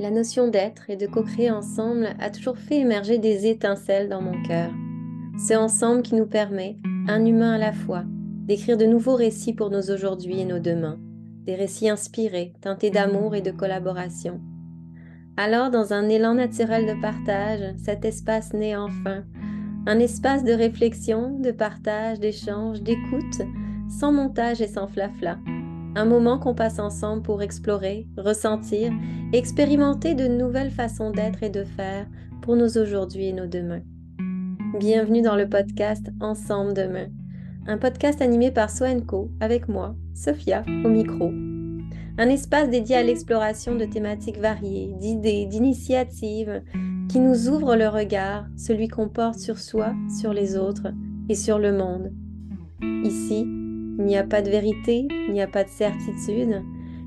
La notion d'être et de co-créer ensemble a toujours fait émerger des étincelles dans mon cœur. C'est ensemble qui nous permet, un humain à la fois, d'écrire de nouveaux récits pour nos aujourd'hui et nos demain, des récits inspirés, teintés d'amour et de collaboration. Alors, dans un élan naturel de partage, cet espace naît enfin, un espace de réflexion, de partage, d'échange, d'écoute, sans montage et sans flafla. Un moment qu'on passe ensemble pour explorer, ressentir et expérimenter de nouvelles façons d'être et de faire pour nos aujourd'hui et nos demain. Bienvenue dans le podcast Ensemble Demain, un podcast animé par Soenco avec moi, Sophia, au micro. Un espace dédié à l'exploration de thématiques variées, d'idées, d'initiatives qui nous ouvrent le regard, celui qu'on porte sur soi, sur les autres et sur le monde. Ici, il n'y a pas de vérité, il n'y a pas de certitude,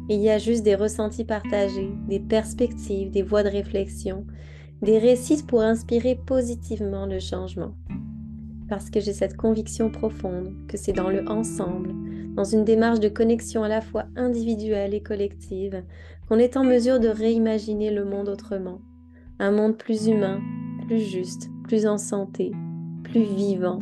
il y a juste des ressentis partagés, des perspectives, des voies de réflexion, des récits pour inspirer positivement le changement. Parce que j'ai cette conviction profonde que c'est dans le ensemble, dans une démarche de connexion à la fois individuelle et collective, qu'on est en mesure de réimaginer le monde autrement. Un monde plus humain, plus juste, plus en santé, plus vivant.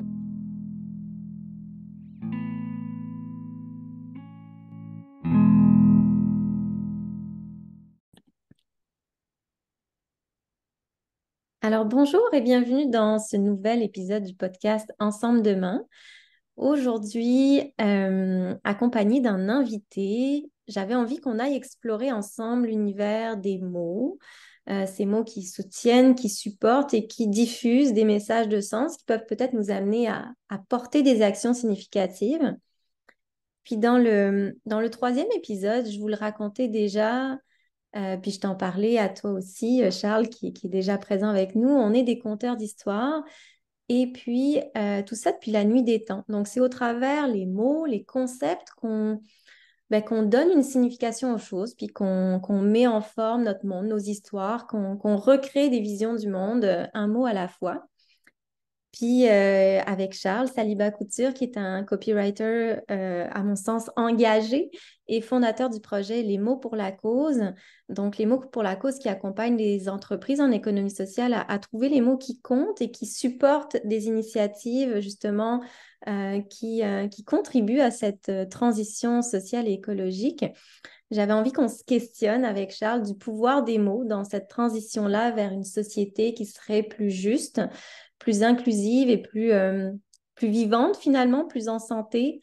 Alors bonjour et bienvenue dans ce nouvel épisode du podcast Ensemble Demain. Aujourd'hui, accompagnée d'un invité, j'avais envie qu'on aille explorer ensemble l'univers des mots, ces mots qui soutiennent, qui supportent et qui diffusent des messages de sens qui peuvent peut-être nous amener à porter des actions significatives. Puis dans le troisième épisode, je vous le racontais déjà, puis je t'en parlais à toi aussi, Charles, qui est déjà présent avec nous. On est des conteurs d'histoires. Et puis, tout ça depuis la nuit des temps. Donc, c'est au travers les mots, les concepts qu'on donne une signification aux choses, puis qu'on met en forme notre monde, nos histoires, qu'on recrée des visions du monde, un mot à la fois. Puis avec Charles Saliba Couture, qui est un copywriter, à mon sens, engagé et fondateur du projet Les mots pour la cause. Donc, les mots pour la cause qui accompagnent les entreprises en économie sociale à trouver les mots qui comptent et qui supportent des initiatives, justement, qui contribuent à cette transition sociale et écologique. J'avais envie qu'on se questionne avec Charles du pouvoir des mots dans cette transition-là vers une société qui serait plus juste, plus inclusive et plus vivante finalement, plus en santé.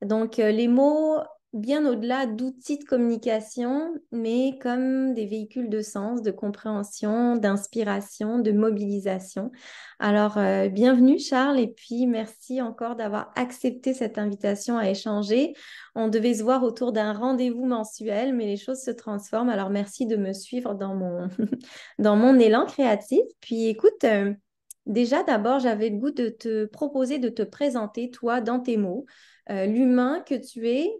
Donc, les mots, bien au-delà d'outils de communication, mais comme des véhicules de sens, de compréhension, d'inspiration, de mobilisation. Alors, bienvenue Charles, et puis merci encore d'avoir accepté cette invitation à échanger. On devait se voir autour d'un rendez-vous mensuel, mais les choses se transforment. Alors, merci de me suivre dans dans mon élan créatif. Puis, écoute, déjà, d'abord, j'avais le goût de te proposer de te présenter, toi, dans tes mots, l'humain que tu es,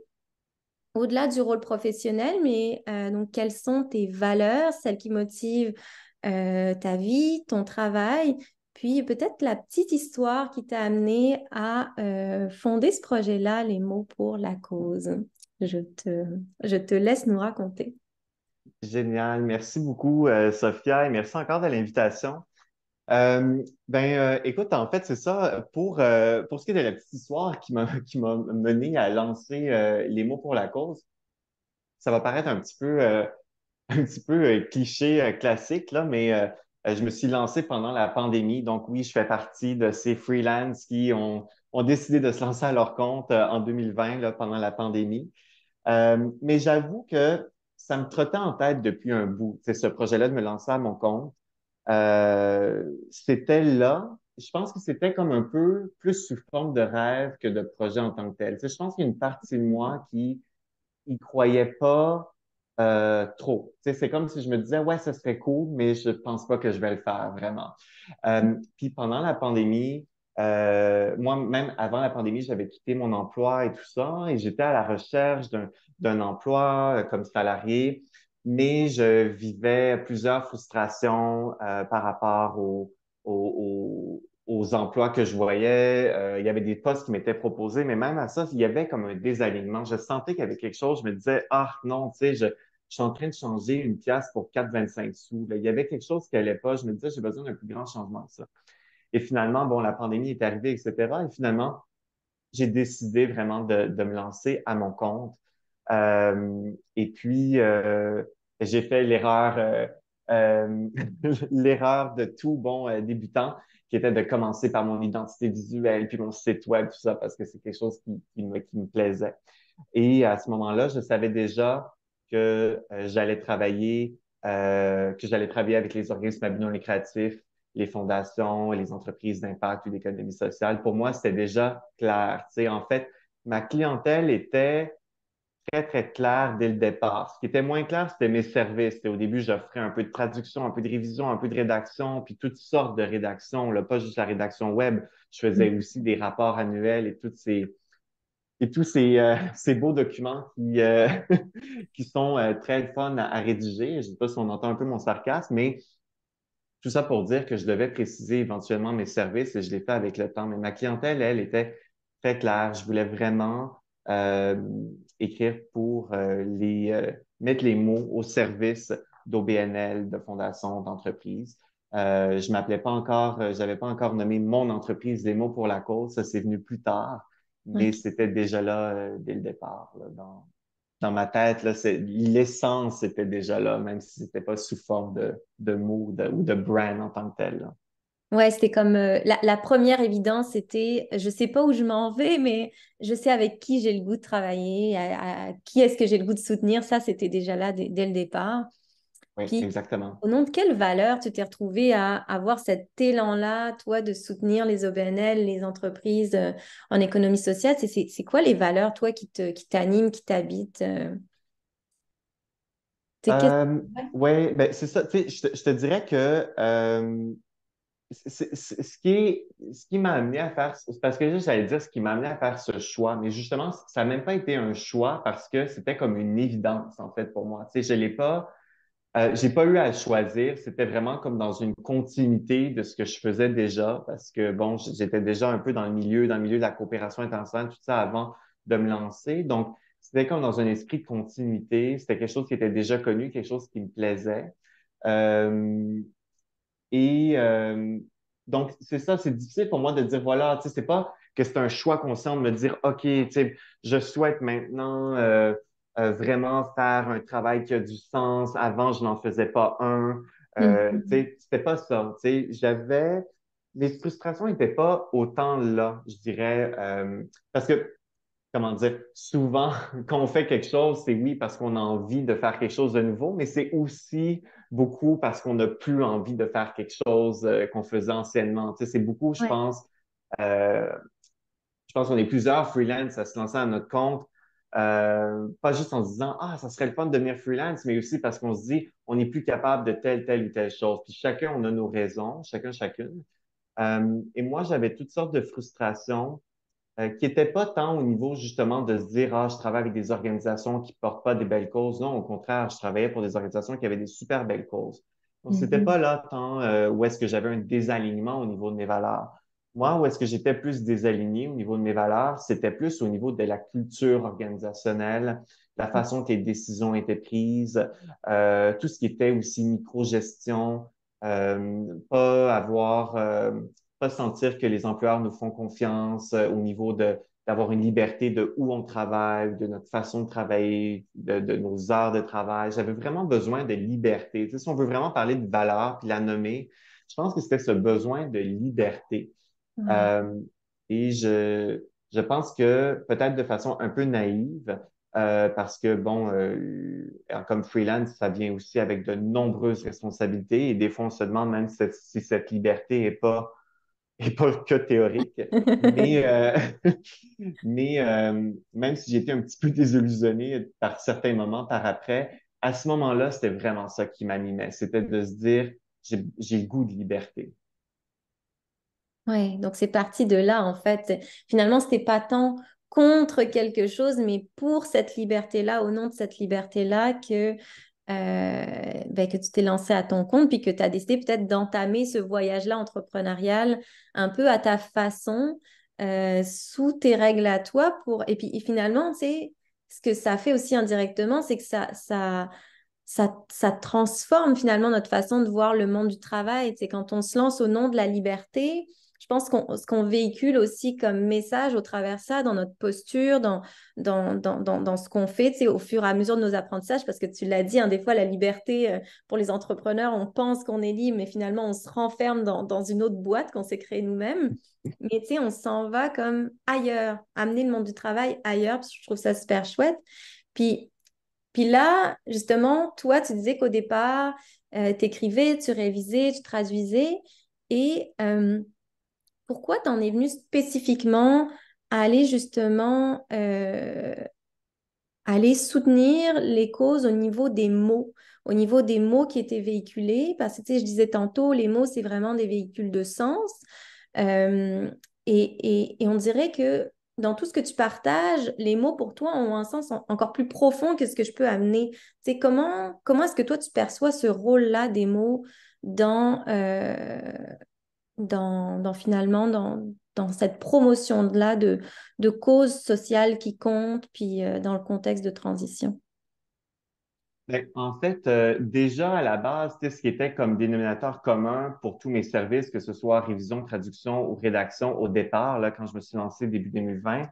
au-delà du rôle professionnel, mais donc, quelles sont tes valeurs, celles qui motivent ta vie, ton travail, puis peut-être la petite histoire qui t'a amené à fonder ce projet-là, Les mots pour la cause. Je te, je te laisse nous raconter. Génial. Merci beaucoup, Sophia, et merci encore de l'invitation. Écoute, en fait, c'est ça. Pour ce qui est de la petite histoire qui m'a mené à lancer les mots pour la cause, ça va paraître un petit peu, un petit peu cliché, classique, là, mais je me suis lancé pendant la pandémie. Donc oui, je fais partie de ces freelances ont décidé de se lancer à leur compte en 2020, là, pendant la pandémie. Mais j'avoue que ça me trottait en tête depuis un bout, c'est ce projet-là de me lancer à mon compte. C'était là. Je pense que c'était comme un peu plus sous forme de rêve que de projet en tant que tel. Tu sais, je pense qu'il y a une partie de moi qui y croyait pas trop. Tu sais, c'est comme si je me disais, ouais, ça serait cool, mais je pense pas que je vais le faire vraiment. Puis pendant la pandémie, moi, même avant la pandémie, j'avais quitté mon emploi et tout ça, et j'étais à la recherche d'un emploi comme salarié, mais je vivais plusieurs frustrations par rapport aux emplois que je voyais. Il y avait des postes qui m'étaient proposés, mais même à ça, il y avait comme un désalignement. Je sentais qu'il y avait quelque chose. Je me disais, ah non, tu sais, je je suis en train de changer une pièce pour 4,25 sous. Là. Il y avait quelque chose qui allait pas. Je me disais, j'ai besoin d'un plus grand changement que ça. Et finalement, bon, la pandémie est arrivée, etc. Et finalement, j'ai décidé vraiment de me lancer à mon compte. Et puis, j'ai fait euh, l'erreur de tout bon débutant, qui était de commencer par mon identité visuelle, puis mon site web, tout ça, parce que c'est quelque chose qui me plaisait. Et à ce moment-là, je savais déjà que que j'allais travailler avec les organismes à but non lucratif, les fondations, les entreprises d'impact ou d'économie sociale. Pour moi, c'était déjà clair. Tu sais, en fait, ma clientèle était très, très claire dès le départ. Ce qui était moins clair, c'était mes services. Au début, j'offrais un peu de traduction, un peu de révision, un peu de rédaction, puis toutes sortes de rédactions, là, pas juste la rédaction web. Je faisais aussi des rapports annuels et tous ces beaux documents qui sont très fun à rédiger. Je ne sais pas si on entend un peu mon sarcasme, mais tout ça pour dire que je devais préciser éventuellement mes services et je l'ai fait avec le temps. Mais ma clientèle, elle, était très claire. Je voulais vraiment euh, écrire pour mettre les mots au service d'OBNL, de fondations, d'entreprises. Je m'appelais pas encore, j'avais pas encore nommé mon entreprise des mots pour la cause. Ça, c'est venu plus tard, mais Ok. c'était déjà là dès le départ, là, dans ma tête, là, l'essence était déjà là, même si c'était pas sous forme de mots ou de brand en tant que tel, là. Ouais, c'était comme la première évidence, c'était je sais pas où je m'en vais, mais je sais avec qui j'ai le goût de travailler, à qui est-ce que j'ai le goût de soutenir. Ça, c'était déjà là dès le départ. Oui, Puis, exactement. au nom de quelle valeur tu t'es retrouvé à avoir cet élan-là, toi, de soutenir les OBNL, les entreprises en économie sociale? C'est quoi les valeurs, toi, qui t'animent, qui t'habitent? C'est qu'est-ce- Euh, Ouais. ouais, ben c'est ça. Tu sais, je te dirais que ce qui m'a amené à faire, c'est parce que j'allais dire ce qui m'a amené à faire ce choix, mais justement, ça n'a même pas été un choix parce que c'était comme une évidence en fait pour moi. Tu sais, je l'ai pas. J'ai pas eu à le choisir. C'était vraiment comme dans une continuité de ce que je faisais déjà, parce que bon, j'étais déjà un peu dans le milieu de la coopération internationale, tout ça avant de me lancer. Donc, c'était comme dans un esprit de continuité. C'était quelque chose qui était déjà connu, quelque chose qui me plaisait. Euh, et donc, c'est ça, c'est difficile pour moi de dire, voilà, tu sais, c'est pas que c'est un choix conscient de me dire, OK, tu sais, je souhaite maintenant vraiment faire un travail qui a du sens. Avant, je n'en faisais pas un. Tu Mhm. sais, c'était pas ça. Tu sais, mes frustrations n'étaient pas autant là, je dirais, parce que comment dire, souvent, quand on fait quelque chose, c'est oui parce qu'on a envie de faire quelque chose de nouveau, mais c'est aussi beaucoup parce qu'on n'a plus envie de faire quelque chose qu'on faisait anciennement. Tu sais, c'est beaucoup, Ouais. euh, je pense qu'on est plusieurs freelance à se lancer à notre compte, pas juste en se disant, ah, ça serait le fun de devenir freelance, mais aussi parce qu'on se dit, on n'est plus capable de telle ou telle chose. Puis chacun, on a nos raisons, chacune. Et moi, j'avais toutes sortes de frustrations qui n'était pas tant au niveau justement de se dire, ah, je travaille avec des organisations qui portent pas des belles causes. Non, au contraire, je travaillais pour des organisations qui avaient des super belles causes. Donc, c'était Mhm. pas là tant où est-ce que j'avais un désalignement au niveau de mes valeurs. Moi, où est-ce que j'étais plus désaligné au niveau de mes valeurs, c'était plus au niveau de la culture organisationnelle, la façon que les décisions étaient prises, tout ce qui était aussi micro-gestion, pas sentir que les employeurs nous font confiance au niveau d'avoir une liberté de où on travaille, de notre façon de travailler, de nos heures de travail. J'avais vraiment besoin de liberté. Tu sais, si on veut vraiment parler de valeur puis la nommer, je pense que c'était ce besoin de liberté. Ouais. Euh, et je pense que peut-être de façon un peu naïve, parce que bon, comme freelance, ça vient aussi avec de nombreuses responsabilités et des fois on se demande même si cette liberté est pas que théorique. Mais, même si j'étais un petit peu désillusionné par certains moments par après, à ce moment-là, c'était vraiment ça qui m'animait. C'était de se dire, j'ai le goût de liberté. Ouais, donc c'est parti de là en fait. Finalement, c'était pas tant contre quelque chose, mais pour cette liberté-là, au nom de cette liberté-là, que tu t'es lancé à ton compte, puis que tu as décidé peut-être d'entamer ce voyage-là entrepreneurial un peu à ta façon, sous tes règles à toi. Et puis et finalement, tu sais, ce que ça fait aussi indirectement, c'est que ça transforme finalement notre façon de voir le monde du travail. C'est quand on se lance au nom de la liberté, je pense ce qu'on véhicule aussi comme message au travers de ça, dans notre posture, dans ce qu'on fait, au fur et à mesure de nos apprentissages, parce que tu l'as dit, hein, des fois, la liberté, pour les entrepreneurs, on pense qu'on est libre, mais finalement, on se renferme dans une autre boîte qu'on s'est créée nous-mêmes. Mais tu sais, on s'en va comme ailleurs, amener le monde du travail ailleurs, parce que je trouve ça super chouette. Puis puis là, justement, toi, tu disais qu'au départ, tu écrivais, tu révisais, tu traduisais. Et pourquoi t'en es venu spécifiquement à aller justement aller soutenir les causes au niveau des mots qui étaient véhiculés? Parce que, tu sais, je disais tantôt, les mots, c'est vraiment des véhicules de sens. Euh, et on dirait que dans tout ce que tu partages, les mots pour toi ont un sens encore plus profond que ce que je peux amener. Tu sais, comment est-ce que toi, tu perçois ce rôle-là des mots dans, finalement, dans cette promotion-là de causes sociales qui comptent, puis dans le contexte de transition? Ben, en fait, déjà à la base, tu sais, ce qui était comme dénominateur commun pour tous mes services, que ce soit révision, traduction ou rédaction au départ, là, quand je me suis lancé début 2020,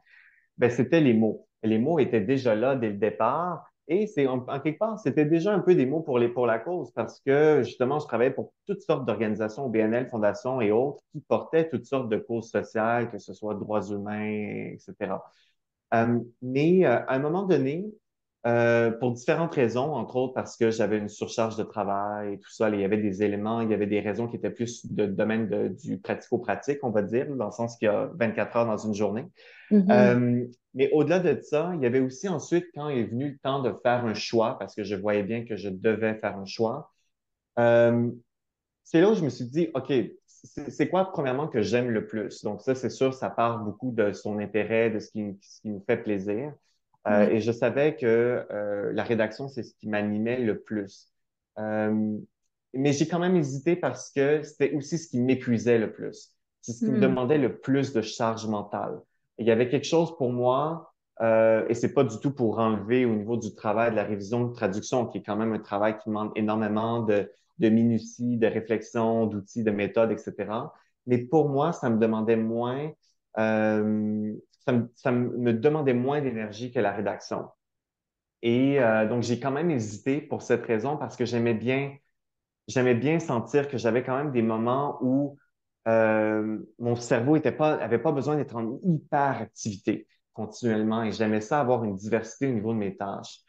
ben, c'était les mots. Les mots étaient déjà là dès le départ et en quelque part, c'était déjà un peu des mots pour la cause parce que justement, je travaillais pour toutes sortes d'organisations, BNL, fondations et autres qui portaient toutes sortes de causes sociales, que ce soit droits humains, etc. Mais à un moment donné, pour différentes raisons, entre autres parce que j'avais une surcharge de travail et tout ça, il y avait des éléments, il y avait des raisons qui étaient plus de domaine du pratico-pratique, on va dire, dans le sens qu'il y a 24 heures dans une journée. Mhm. Euh, mais au-delà de ça, il y avait aussi ensuite, quand est venu le temps de faire un choix, parce que je voyais bien que je devais faire un choix, euh, c'est là où je me suis dit, OK, c'est quoi, premièrement, que j'aime le plus? Donc, ça, c'est sûr, ça part beaucoup de son intérêt, de ce qui nous fait plaisir. Oui. Et je savais que la rédaction, c'est ce qui m'animait le plus. Euh, mais j'ai quand même hésité parce que c'était aussi ce qui m'épuisait le plus. C'est ce qui me Hmm. demandait le plus de charge mentale. Il y avait quelque chose pour moi, et c'est pas du tout pour enlever au niveau du travail, de la révision, de traduction, qui est quand même un travail qui demande énormément de minutie, de réflexion, d'outils, de méthodes, etc. Mais pour moi, ça me demandait moins, ça me demandait moins d'énergie que la rédaction. Et donc, j'ai quand même hésité pour cette raison parce que j'aimais bien sentir que j'avais quand même des moments où mon cerveau avait pas besoin d'être en hyperactivité continuellement et j'aimais ça avoir une diversité au niveau de mes tâches.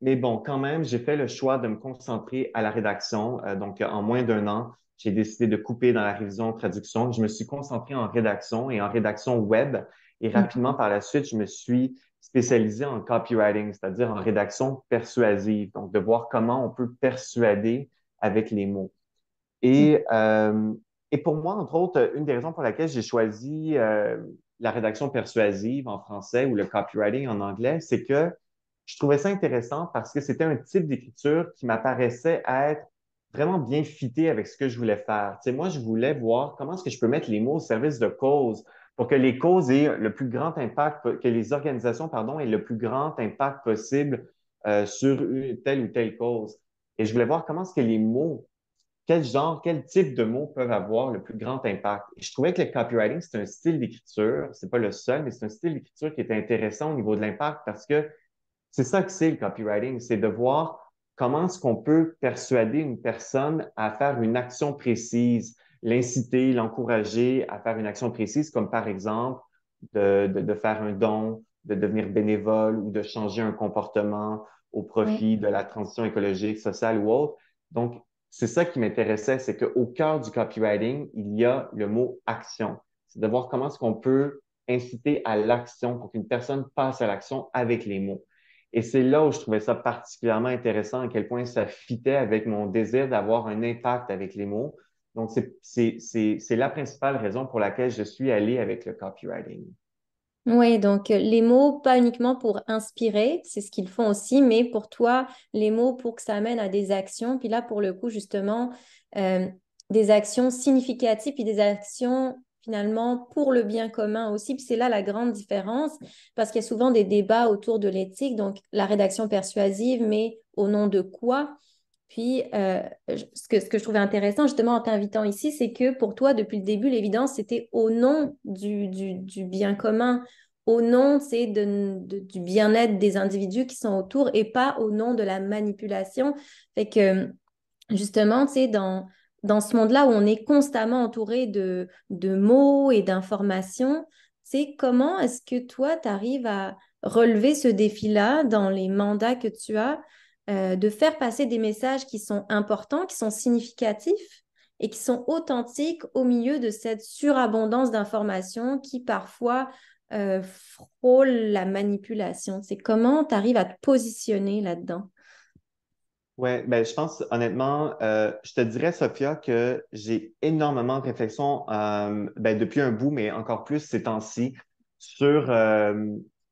Mais bon, quand même, j'ai fait le choix de me concentrer à la rédaction. Donc, en moins d'un an, j'ai décidé de couper dans la révision traduction. Je me suis concentré en rédaction et en rédaction web. Et rapidement, Mhm. par la suite, je me suis spécialisé en copywriting, c'est-à-dire en rédaction persuasive. Donc, de voir comment on peut persuader avec les mots. Et, euh, et pour moi, entre autres, une des raisons pour laquelle j'ai choisi la rédaction persuasive en français ou le copywriting en anglais, c'est que je trouvais ça intéressant parce que c'était un type d'écriture qui m'apparaissait être vraiment bien fité avec ce que je voulais faire. Tu sais, moi, je voulais voir comment est-ce que je peux mettre les mots au service de causes pour que les causes aient le plus grand impact, que les organisations, pardon, aient le plus grand impact possible sur telle ou telle cause. Et je voulais voir comment est-ce que les mots quel genre, quel type de mots peuvent avoir le plus grand impact. Et je trouvais que le copywriting, c'est un style d'écriture, c'est pas le seul, mais c'est un style d'écriture qui est intéressant au niveau de l'impact parce que c'est ça que c'est le copywriting, c'est de voir comment est-ce qu'on peut persuader une personne à faire une action précise, l'inciter, l'encourager à faire une action précise, comme par exemple de faire un don, de devenir bénévole ou de changer un comportement au Oui. profit de la transition écologique, sociale ou autre. Donc, c'est ça qui m'intéressait, c'est qu'au cœur du copywriting, il y a le mot action. C'est de voir comment est-ce qu'on peut inciter à l'action pour qu'une personne passe à l'action avec les mots. Et c'est là où je trouvais ça particulièrement intéressant, à quel point ça fitait avec mon désir d'avoir un impact avec les mots. Donc, c'est la principale raison pour laquelle je suis allé avec le copywriting. Oui, donc les mots, pas uniquement pour inspirer, c'est ce qu'ils font aussi, mais pour toi, les mots pour que ça amène à des actions. Puis là, pour le coup, justement, euh, des actions significatives, puis des actions finalement pour le bien commun aussi. Puis c'est là la grande différence, parce qu'il y a souvent des débats autour de l'éthique, donc la rédaction persuasive, mais au nom de quoi? Puis, ce que je trouvais intéressant justement en t'invitant ici, c'est que pour toi, depuis le début, l'évidence, c'était au nom du bien commun, au nom, c'est du bien-être des individus qui sont autour et pas au nom de la manipulation. Fait que justement, tu sais, dans ce monde-là où on est constamment entouré de mots et d'informations, tu sais, comment est-ce que toi, tu arrives à relever ce défi-là dans les mandats que tu as, de faire passer des messages qui sont importants, qui sont significatifs et qui sont authentiques au milieu de cette surabondance d'informations qui parfois frôle la manipulation. C'est comment tu arrives à te positionner là-dedans? Ouais, ben, je pense honnêtement, je te dirais, Sophia, que j'ai énormément de réflexions ben, depuis un bout, mais encore plus ces temps-ci, sur,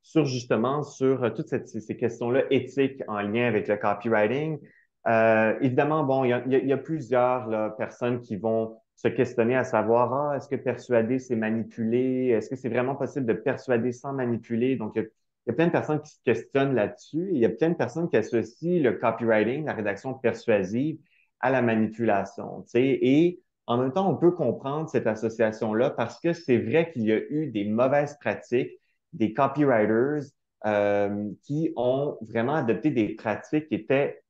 sur justement sur toutes ces questions-là éthiques en lien avec le copywriting. Évidemment, bon, il y a plusieurs là, personnes qui vont se questionner à savoir, ah, est-ce que persuader, c'est manipuler? Est-ce que c'est vraiment possible de persuader sans manipuler? Donc, il y a plein de personnes qui se questionnent là-dessus et il y a plein de personnes qui associent le copywriting, la rédaction persuasive, à la manipulation, tu sais. Et en même temps, on peut comprendre cette association-là parce que c'est vrai qu'il y a eu des mauvaises pratiques, des copywriters qui ont vraiment adopté des pratiques qui étaient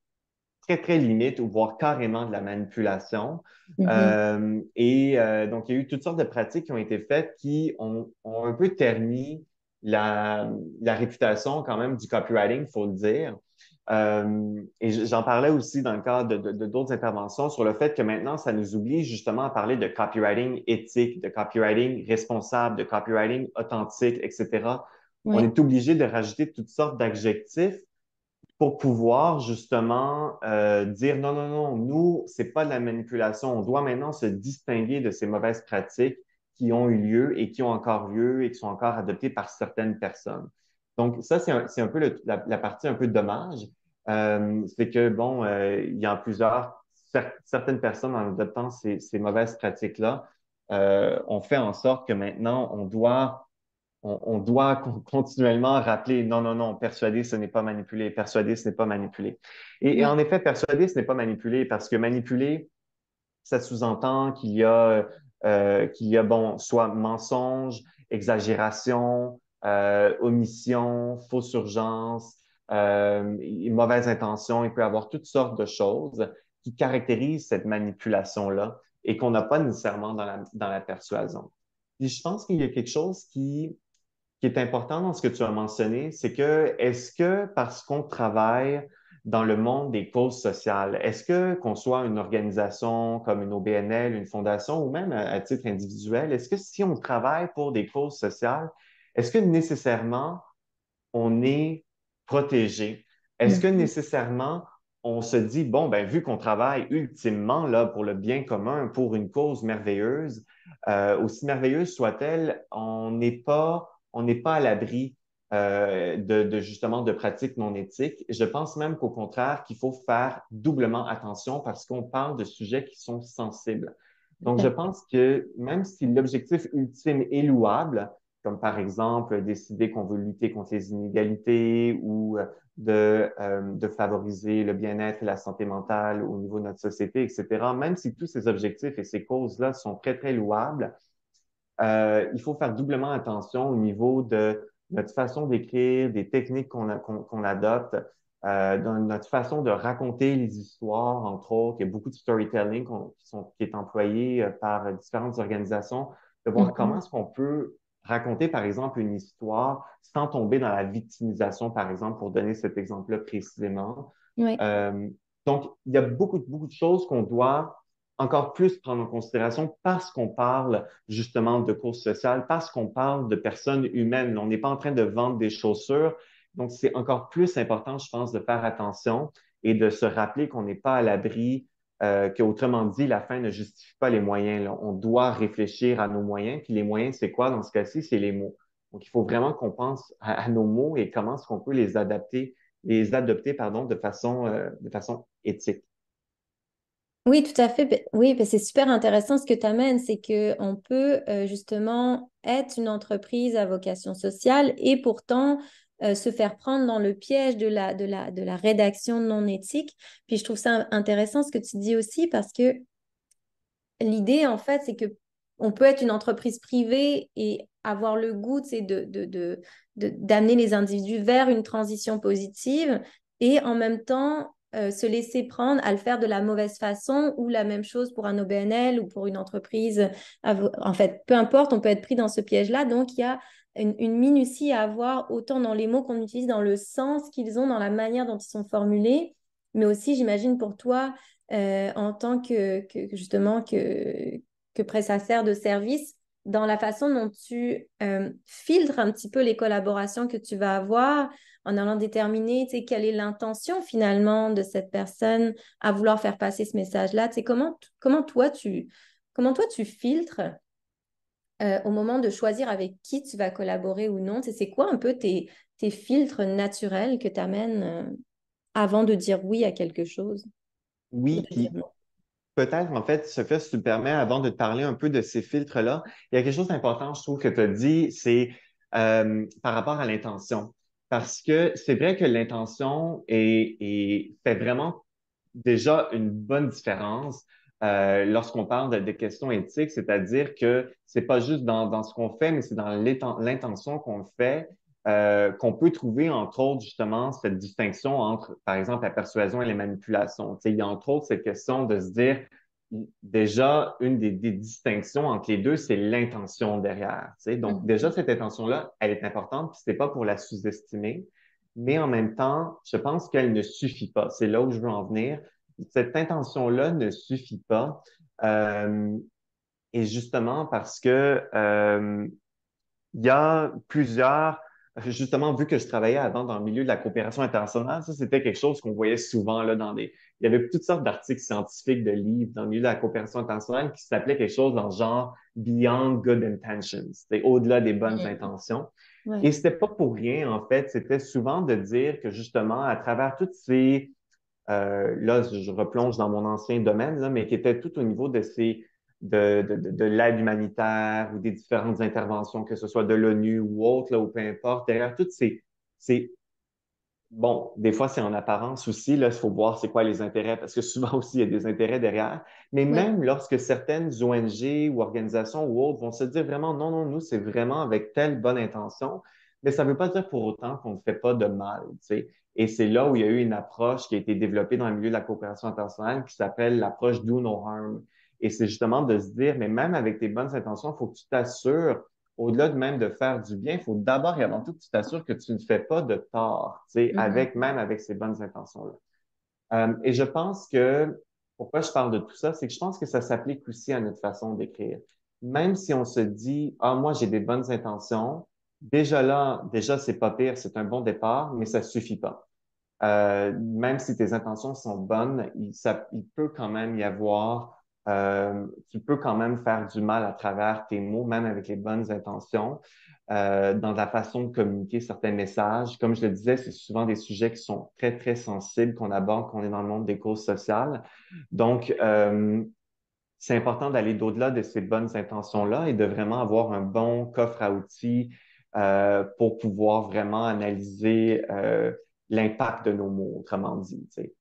très, très limites ou voire carrément de la manipulation. Mhm. Donc, il y a eu toutes sortes de pratiques qui ont été faites qui ont un peu terni la réputation quand même du copywriting, il faut le dire. J'en parlais aussi dans le cadre de d'autres interventions sur le fait que maintenant, ça nous oblige justement à parler de copywriting éthique, de copywriting responsable, de copywriting authentique, etc. On Ouais. est obligé de rajouter toutes sortes d'adjectifs pour pouvoir justement dire non, non, non, nous, c'est pas de la manipulation. On doit maintenant se distinguer de ces mauvaises pratiques qui ont eu lieu et qui ont encore lieu et qui sont encore adoptées par certaines personnes. Donc, ça, c'est un peu la partie un peu dommage. C'est que, bon, il y a certaines personnes en adoptant ces mauvaises pratiques-là, ont fait en sorte que maintenant, on doit continuellement rappeler non, non, non, persuader, ce n'est pas manipuler, persuader, ce n'est pas manipuler. Et Ouais. en effet, persuader, ce n'est pas manipuler parce que manipuler, ça sous-entend qu'il y a, bon, soit mensonge, exagération, omission, fausse urgence, mauvaise intention. Il peut y avoir toutes sortes de choses qui caractérisent cette manipulation-là et qu'on n'a pas nécessairement dans la persuasion. Puis je pense qu'il y a quelque chose qui est important dans ce que tu as mentionné, c'est que est-ce que parce qu'on travaille dans le monde des causes sociales, est-ce que qu'on soit une organisation comme une OBNL, une fondation ou même à titre individuel, est-ce que si on travaille pour des causes sociales, est-ce que nécessairement on est protégé? Est-ce que Mhm. nécessairement on se dit, bon, ben, vu qu'on travaille ultimement là pour le bien commun, pour une cause merveilleuse, aussi merveilleuse soit-elle, on n'est pas à l'abri justement de pratiques non éthiques. Je pense même qu'au contraire, qu'il faut faire doublement attention parce qu'on parle de sujets qui sont sensibles. Donc, je pense que même si l'objectif ultime est louable, comme par exemple décider qu'on veut lutter contre les inégalités ou de favoriser le bien-être et la santé mentale au niveau de notre société, etc. Même si tous ces objectifs et ces causes-là sont très, très louables, il faut faire doublement attention au niveau de notre façon d'écrire, des techniques qu'on adopte, dans notre façon de raconter les histoires, entre autres. Il y a beaucoup de storytelling qui est employé par différentes organisations, de voir comment Mhm. est-ce qu'on peut raconter, par exemple, une histoire sans tomber dans la victimisation, par exemple, pour donner cet exemple-là précisément. Ouais. Euh, donc, il y a beaucoup de choses qu'on doit encore plus prendre en considération parce qu'on parle justement de causes sociales, parce qu'on parle de personnes humaines. On n'est pas en train de vendre des chaussures. Donc, c'est encore plus important, je pense, de faire attention et de se rappeler qu'on n'est pas à l'abri, qu'autrement dit, la fin ne justifie pas les moyens, là. On doit réfléchir à nos moyens. Puis les moyens, c'est quoi dans ce cas-ci? C'est les mots. Donc, il faut vraiment qu'on pense à nos mots et comment est-ce qu'on peut les adopter, pardon, de façon éthique. Oui, tout à fait. Oui, c'est super intéressant ce que tu amènes, c'est qu'on peut justement être une entreprise à vocation sociale et pourtant se faire prendre dans le piège de la rédaction non éthique. Puis je trouve ça intéressant ce que tu dis aussi parce que l'idée, en fait, c'est que on peut être une entreprise privée et avoir le goût, c'est d'amener les individus vers une transition positive et en même temps se laisser prendre à le faire de la mauvaise façon ou la même chose pour un OBNL ou pour une entreprise. En fait, peu importe, on peut être pris dans ce piège-là. Donc, il y a une minutie à avoir autant dans les mots qu'on utilise, dans le sens qu'ils ont, dans la manière dont ils sont formulés, mais aussi, j'imagine, pour toi en tant justement que prestataire de service, dans la façon dont tu filtres un petit peu les collaborations que tu vas avoir en allant déterminer quelle est l'intention finalement de cette personne à vouloir faire passer ce message-là. Comment toi tu filtres au moment de choisir avec qui tu vas collaborer ou non? C'est quoi un peu tes filtres naturels que tu amènes avant de dire oui à quelque chose ou Oui, de dire puis non? peut-être, en fait, ce fait, si tu me permets, avant de te parler un peu de ces filtres-là, il y a quelque chose d'important, je trouve, que tu as dit, c'est par rapport à l'intention. Parce que c'est vrai que l'intention fait vraiment déjà une bonne différence lorsqu'on parle de questions éthiques, c'est-à-dire que c'est pas juste dans ce qu'on fait, mais c'est dans l'intention qu'on fait, qu'on peut trouver, entre autres, justement, cette distinction entre, par exemple, la persuasion et les manipulations. Tu sais, il y a entre autres cette question de se dire, déjà, une des distinctions entre les deux, c'est l'intention derrière. Tu sais. Donc, déjà, Mhm. cette intention-là, elle est importante, puis c'est pas pour la sous-estimer, mais en même temps, je pense qu'elle ne suffit pas. C'est là où je veux en venir. Cette intention-là ne suffit pas. Euh, et justement parce que il y a justement, vu que je travaillais avant dans le milieu de la coopération internationale, ça, c'était quelque chose qu'on voyait souvent là il y avait toutes sortes d'articles scientifiques, de livres dans le milieu de la coopération internationale qui s'appelaient quelque chose dans le genre Beyond Good Intentions. C'était au-delà des bonnes Mhm. intentions. Ouais. Et c'était pas pour rien, en fait. C'était souvent de dire que justement, à travers toutes là, je replonge dans mon ancien domaine, là, mais qui était tout au niveau de l'aide humanitaire ou des différentes interventions, que ce soit de l'ONU ou autre, là, ou peu importe. Derrière toutes bon, des fois, c'est en apparence aussi, là, il faut voir c'est quoi les intérêts, parce que souvent aussi, il y a des intérêts derrière. Mais Ouais. même lorsque certaines ONG ou organisations ou autres vont se dire vraiment, non, non, nous, c'est vraiment avec telle bonne intention, mais ça ne veut pas dire pour autant qu'on ne fait pas de mal, tu sais. Et c'est là où il y a eu une approche qui a été développée dans le milieu de la coopération internationale qui s'appelle l'approche Do No Harm. Et c'est justement de se dire, mais même avec tes bonnes intentions, il faut que tu t'assures au-delà de même de faire du bien, il faut d'abord et avant tout que tu t'assures que tu ne fais pas de tort, tu sais, Mhm. même avec ces bonnes intentions-là. Et je pense que, pourquoi je parle de tout ça, c'est que je pense que ça s'applique aussi à notre façon d'écrire. Même si on se dit, ah, moi, j'ai des bonnes intentions, déjà là, déjà, c'est pas pire, c'est un bon départ, mais ça suffit pas. Même si tes intentions sont bonnes, il peut quand même y avoir, tu peux quand même faire du mal à travers tes mots, même avec les bonnes intentions, dans la façon de communiquer certains messages. Comme je le disais, c'est souvent des sujets qui sont très, très sensibles qu'on aborde quand on est dans le monde des causes sociales. Donc, c'est important d'aller d'au-delà de ces bonnes intentions-là et de vraiment avoir un bon coffre à outils pour pouvoir vraiment analyser l'impact de nos mots, autrement dit. Tu sais.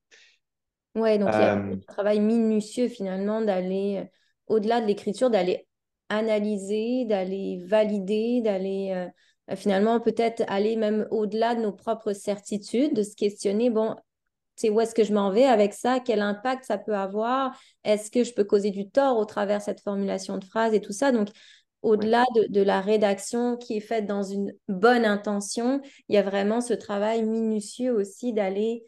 Ouais, donc il y a Euh, un travail minutieux finalement d'aller au-delà de l'écriture, d'aller analyser, d'aller valider, d'aller finalement peut-être aller même au-delà de nos propres certitudes, de se questionner, bon, tu sais, où est-ce que je m'en vais avec ça? Quel impact ça peut avoir? Est-ce que je peux causer du tort au travers de cette formulation de phrase et tout ça? Donc, oui. au-delà de la rédaction qui est faite dans une bonne intention, il y a vraiment ce travail minutieux aussi d'aller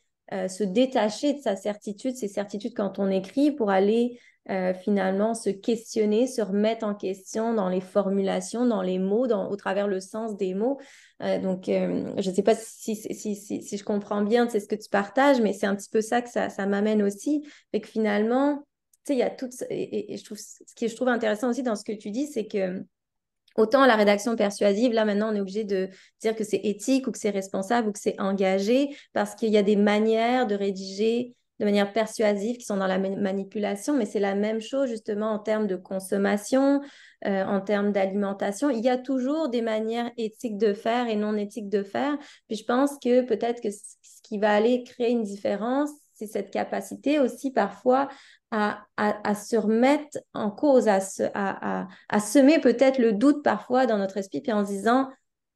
se détacher de sa certitude, ses certitudes quand on écrit pour aller finalement se questionner, se remettre en question dans les formulations, dans les mots, au travers le sens des mots. Donc, je ne sais pas si je comprends bien, c'est ce que tu partages, mais c'est un petit peu ça que ça m'amène aussi. Fait que finalement, tu sais, il y a tout et je trouve intéressant aussi dans ce que tu dis, c'est que autant la rédaction persuasive, là maintenant, on est obligé de dire que c'est éthique ou que c'est responsable ou que c'est engagé parce qu'il y a des manières de rédiger de manière persuasive qui sont dans la manipulation, mais c'est la même chose justement en termes de consommation, en termes d'alimentation. Il y a toujours des manières éthiques de faire et non éthiques de faire. Puis je pense que peut-être que ce qui va aller créer une différence, c'est cette capacité aussi parfois à se remettre en cause, à semer peut-être le doute parfois dans notre esprit, puis en se disant,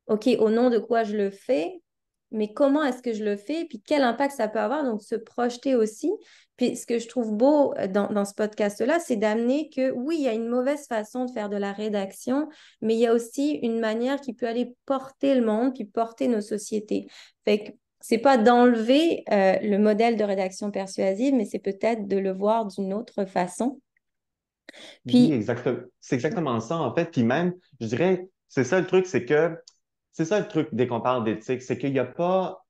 OK, au nom de quoi je le fais, mais comment est-ce que je le fais, puis quel impact ça peut avoir, donc se projeter aussi. Puis ce que je trouve beau dans ce podcast-là, c'est d'amener que oui, il y a une mauvaise façon de faire de la rédaction, mais il y a aussi une manière qui peut aller porter le monde, puis porter nos sociétés. Fait que c'est pas d'enlever le modèle de rédaction persuasive, mais c'est peut-être de le voir d'une autre façon. Oui, Puis, exactement. C'est exactement ça, en fait. Puis même, je dirais, c'est ça le truc dès qu'on parle d'éthique, c'est qu'il n'y a pas,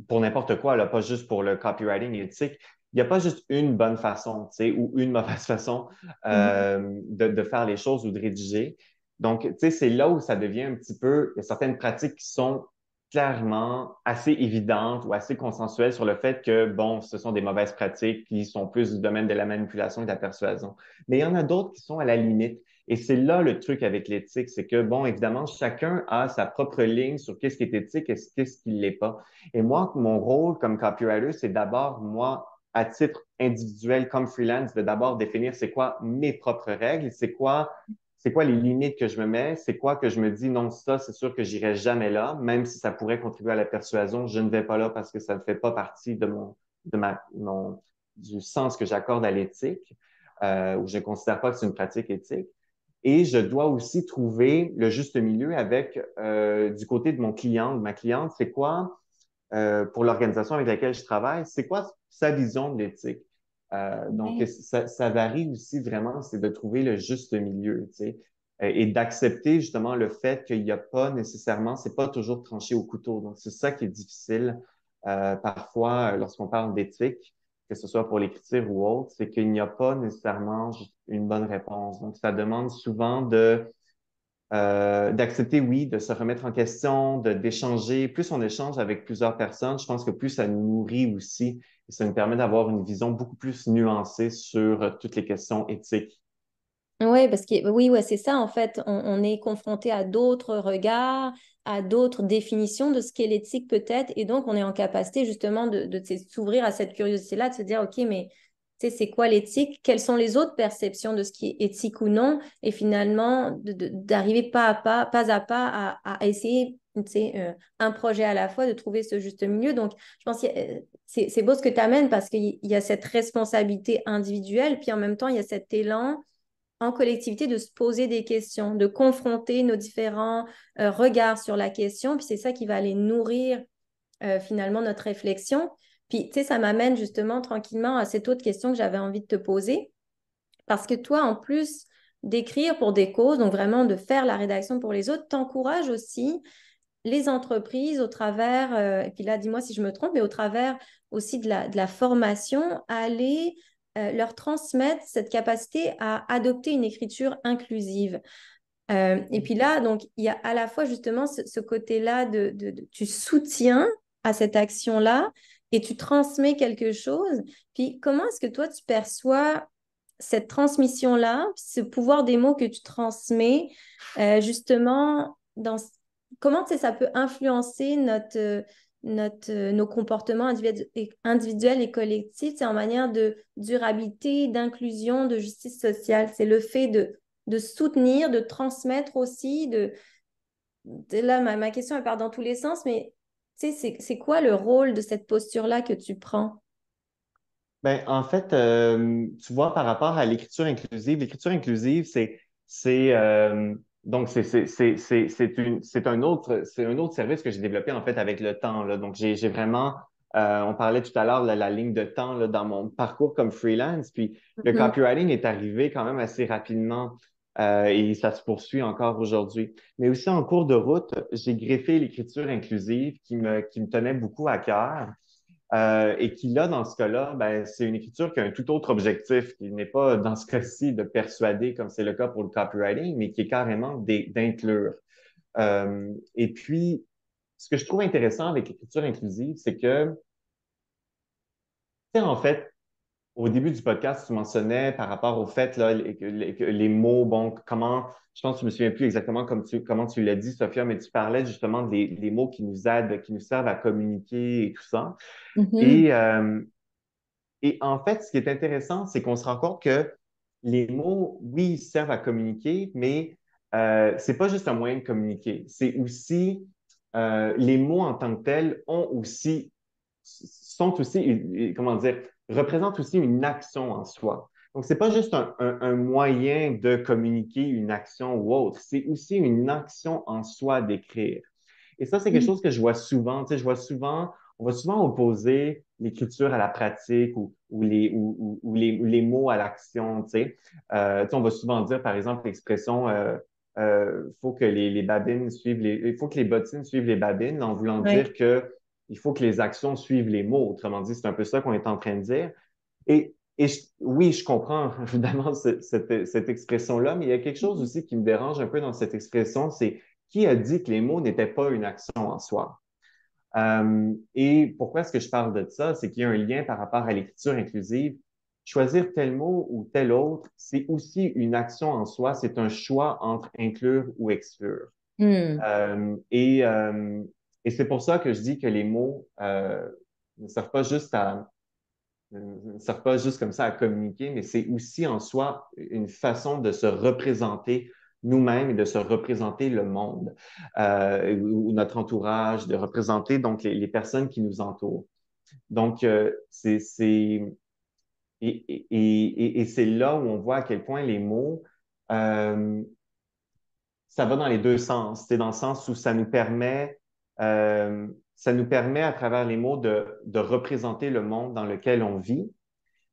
pour n'importe quoi, là, pas juste pour le copywriting éthique, il n'y a pas juste une bonne façon, tu sais, ou une mauvaise façon mhm. de faire les choses ou de rédiger. Donc, tu sais, c'est là où ça devient un petit peu, il y a certaines pratiques qui sont clairement assez évidentes ou assez consensuelles sur le fait que, bon, ce sont des mauvaises pratiques qui sont plus du domaine de la manipulation et de la persuasion. Mais il y en a d'autres qui sont à la limite. Et c'est là le truc avec l'éthique, c'est que, bon, évidemment, chacun a sa propre ligne sur qu'est-ce qui est éthique et qu'est-ce qui ne l'est pas. Et moi, mon rôle comme copywriter, c'est d'abord, moi, à titre individuel, comme freelance, de d'abord définir c'est quoi mes propres règles, c'est quoi les limites que je me mets, c'est quoi que je me dis, non, ça, c'est sûr que j'irai jamais là, même si ça pourrait contribuer à la persuasion, je ne vais pas là parce que ça ne fait pas partie du sens que j'accorde à l'éthique, ou je ne considère pas que c'est une pratique éthique. Et je dois aussi trouver le juste milieu avec, du côté de mon client, de ma cliente, c'est quoi, pour l'organisation avec laquelle je travaille, c'est quoi sa vision de l'éthique? Donc, Ouais. ça varie aussi vraiment, c'est de trouver le juste milieu, tu sais, et d'accepter justement le fait qu'il n'y a pas nécessairement, c'est pas toujours tranché au couteau. Donc, c'est ça qui est difficile parfois lorsqu'on parle d'éthique, que ce soit pour l'écriture ou autre, c'est qu'il n'y a pas nécessairement juste une bonne réponse. Donc, ça demande souvent d'accepter, oui, de se remettre en question, d'échanger. Plus on échange avec plusieurs personnes, je pense que plus ça nous nourrit aussi et ça nous permet d'avoir une vision beaucoup plus nuancée sur toutes les questions éthiques. Ouais, parce que oui, ouais, c'est ça en fait. On est confronté à d'autres regards, à d'autres définitions de ce qu'est l'éthique peut-être, et donc on est en capacité justement de s'ouvrir à cette curiosité-là, de se dire, ok, mais tu sais, c'est quoi l'éthique? Quelles sont les autres perceptions de ce qui est éthique ou non? Et finalement, d'arriver pas à pas à essayer, tu sais, un projet à la fois, de trouver ce juste milieu. Donc, je pense que c'est beau ce que tu amènes parce qu'il y a cette responsabilité individuelle, puis en même temps, il y a cet élan en collectivité de se poser des questions, de confronter nos différents regards sur la question. Puis c'est ça qui va aller nourrir finalement notre réflexion. Puis, tu sais, ça m'amène justement tranquillement à cette autre question que j'avais envie de te poser. Parce que toi, en plus d'écrire pour des causes, donc vraiment de faire la rédaction pour les autres, t'encourages aussi les entreprises au travers, et puis là, dis-moi si je me trompe, mais au travers aussi de la formation, à aller leur transmettre cette capacité à adopter une écriture inclusive. Et puis là, donc, il y a à la fois justement ce côté-là tu soutiens à cette action-là et tu transmets quelque chose. Puis comment est-ce que toi, tu perçois cette transmission-là, ce pouvoir des mots que tu transmets, justement, comment tu sais, ça peut influencer nos comportements individuels et collectifs, c'est en manière de durabilité, d'inclusion, de justice sociale. C'est le fait de soutenir, de transmettre aussi. Là, ma question, elle part dans tous les sens, mais tu sais, c'est quoi le rôle de cette posture-là que tu prends? Ben, en fait, tu vois, par rapport à l'écriture inclusive, donc c'est un autre service que j'ai développé en fait avec le temps, là. Donc, j'ai vraiment, on parlait tout à l'heure de la ligne de temps, là, dans mon parcours comme freelance. Puis, le Mhm. copywriting est arrivé quand même assez rapidement, et ça se poursuit encore aujourd'hui. Mais aussi, en cours de route, j'ai greffé l'écriture inclusive qui me tenait beaucoup à cœur. Et qui, là, dans ce cas-là, ben, c'est une écriture qui a un tout autre objectif, qui n'est pas, dans ce cas-ci, de persuader, comme c'est le cas pour le copywriting, mais qui est carrément d'inclure. Et puis, ce que je trouve intéressant avec l'écriture inclusive, c'est que, tu sais, en fait, au début du podcast, tu mentionnais par rapport au fait, là, que les mots, bon, comment, je pense que je me souviens plus exactement comment tu l'as dit, Sophia, mais tu parlais justement des mots qui nous aident, qui nous servent à communiquer et tout ça. Mhm. Et, euh, et en fait, ce qui est intéressant, c'est qu'on se rend compte que les mots, oui, ils servent à communiquer, mais c'est pas juste un moyen de communiquer. C'est aussi, les mots en tant que tels sont aussi, comment dire, représentent aussi une action en soi. Donc, c'est pas juste un moyen de communiquer une action ou autre, c'est aussi une action en soi d'écrire. Et ça, c'est quelque chose que je vois souvent. Tu sais, on va souvent opposer l'écriture à la pratique ou les mots à l'action. Tu sais, on va souvent dire, par exemple, l'expression faut que les babines suivent il faut que les bottines suivent les babines, en voulant Ouais. dire que il faut que les actions suivent les mots. Autrement dit, c'est un peu ça qu'on est en train de dire. Oui, je comprends évidemment cette expression-là, mais il y a quelque chose aussi qui me dérange un peu dans cette expression, c'est qui a dit que les mots n'étaient pas une action en soi? Et pourquoi est-ce que je parle de ça? C'est qu'il y a un lien par rapport à l'écriture inclusive. Choisir tel mot ou tel autre, c'est aussi une action en soi, c'est un choix entre inclure ou exclure. Hmm. Euh, et euh, et c'est pour ça que je dis que les mots ne servent pas juste ne servent pas juste comme ça à communiquer, mais c'est aussi en soi une façon de se représenter nous-mêmes et de se représenter le monde ou notre entourage, de représenter donc les personnes qui nous entourent. Donc, et c'est là où on voit à quel point les mots, euh, ça va dans les deux sens. C'est dans le sens où ça nous permet à travers les mots de représenter le monde dans lequel on vit,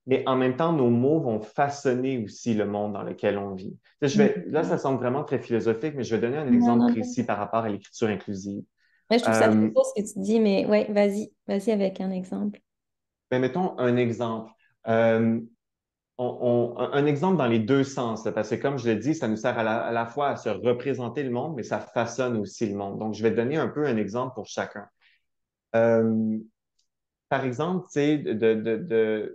mais en même temps, nos mots vont façonner aussi le monde dans lequel on vit. Là, Mhm. ça semble vraiment très philosophique, mais je vais donner un Non, exemple non, non. précis par rapport à l'écriture inclusive. Ouais, je trouve ça très Euh, beau ce que tu dis, mais ouais, vas-y, vas-y avec un exemple. ben, mettons un exemple. Euh, un exemple dans les deux sens, là, parce que comme je l'ai dit, ça nous sert à la fois à se représenter le monde, mais ça façonne aussi le monde. Donc, je vais donner un peu un exemple pour chacun. Euh, Par exemple, tu sais,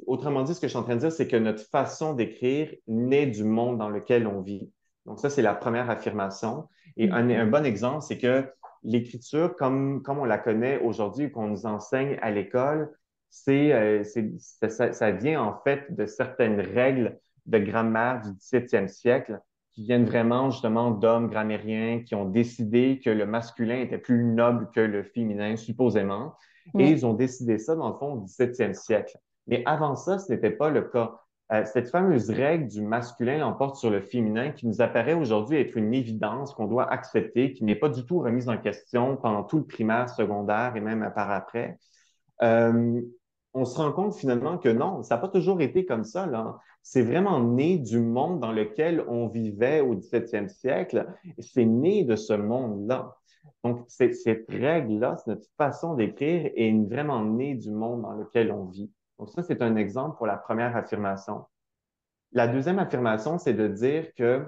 autrement dit, ce que je suis en train de dire, c'est que notre façon d'écrire naît du monde dans lequel on vit. Donc ça, c'est la première affirmation. Et un Mhm. bon exemple, c'est que l'écriture, comme on la connaît aujourd'hui ou qu'on nous enseigne à l'école, ça vient en fait de certaines règles de grammaire du 17e siècle qui viennent vraiment justement d'hommes grammairiens qui ont décidé que le masculin était plus noble que le féminin, supposément. Et Ouais. ils ont décidé ça, dans le fond, au 17e siècle. Mais avant ça, ce n'était pas le cas. Cette fameuse règle du masculin l'emporte sur le féminin qui nous apparaît aujourd'hui être une évidence qu'on doit accepter, qui n'est pas du tout remise en question pendant tout le primaire, secondaire et même par après. Euh, on se rend compte finalement que non, ça n'a pas toujours été comme ça, là. C'est vraiment né du monde dans lequel on vivait au 17e siècle. C'est né de ce monde-là. Donc, cette règle-là, c'est notre façon d'écrire est vraiment née du monde dans lequel on vit. Donc, ça, c'est un exemple pour la première affirmation. La deuxième affirmation, c'est de dire que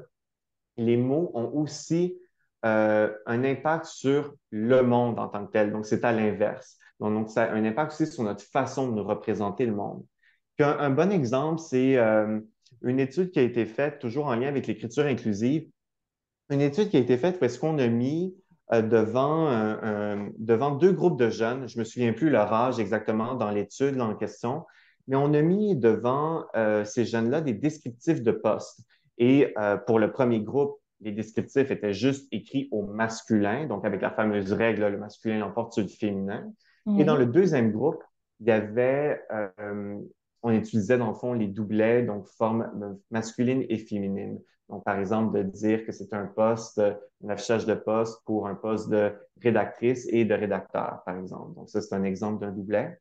les mots ont aussi un impact sur le monde en tant que tel. Donc, c'est à l'inverse. Donc, ça a un impact aussi sur notre façon de nous représenter le monde. Puis un bon exemple, c'est une étude qui a été faite, toujours en lien avec l'écriture inclusive, une étude qui a été faite où est-ce qu'on a mis devant deux groupes de jeunes, je me souviens plus leur âge exactement dans l'étude là, en question, mais on a mis devant ces jeunes-là des descriptifs de postes. Et pour le premier groupe, les descriptifs étaient juste écrits au masculin, donc avec la fameuse règle, là, le masculin l'emporte sur le féminin. Et dans Oui. le deuxième groupe, il y avait, on utilisait dans le fond les doublets, donc forme masculine et féminine. Donc, par exemple, de dire que c'est un poste, un affichage de poste pour un poste de rédactrice et de rédacteur, par exemple. Donc, ça, c'est un exemple d'un doublet.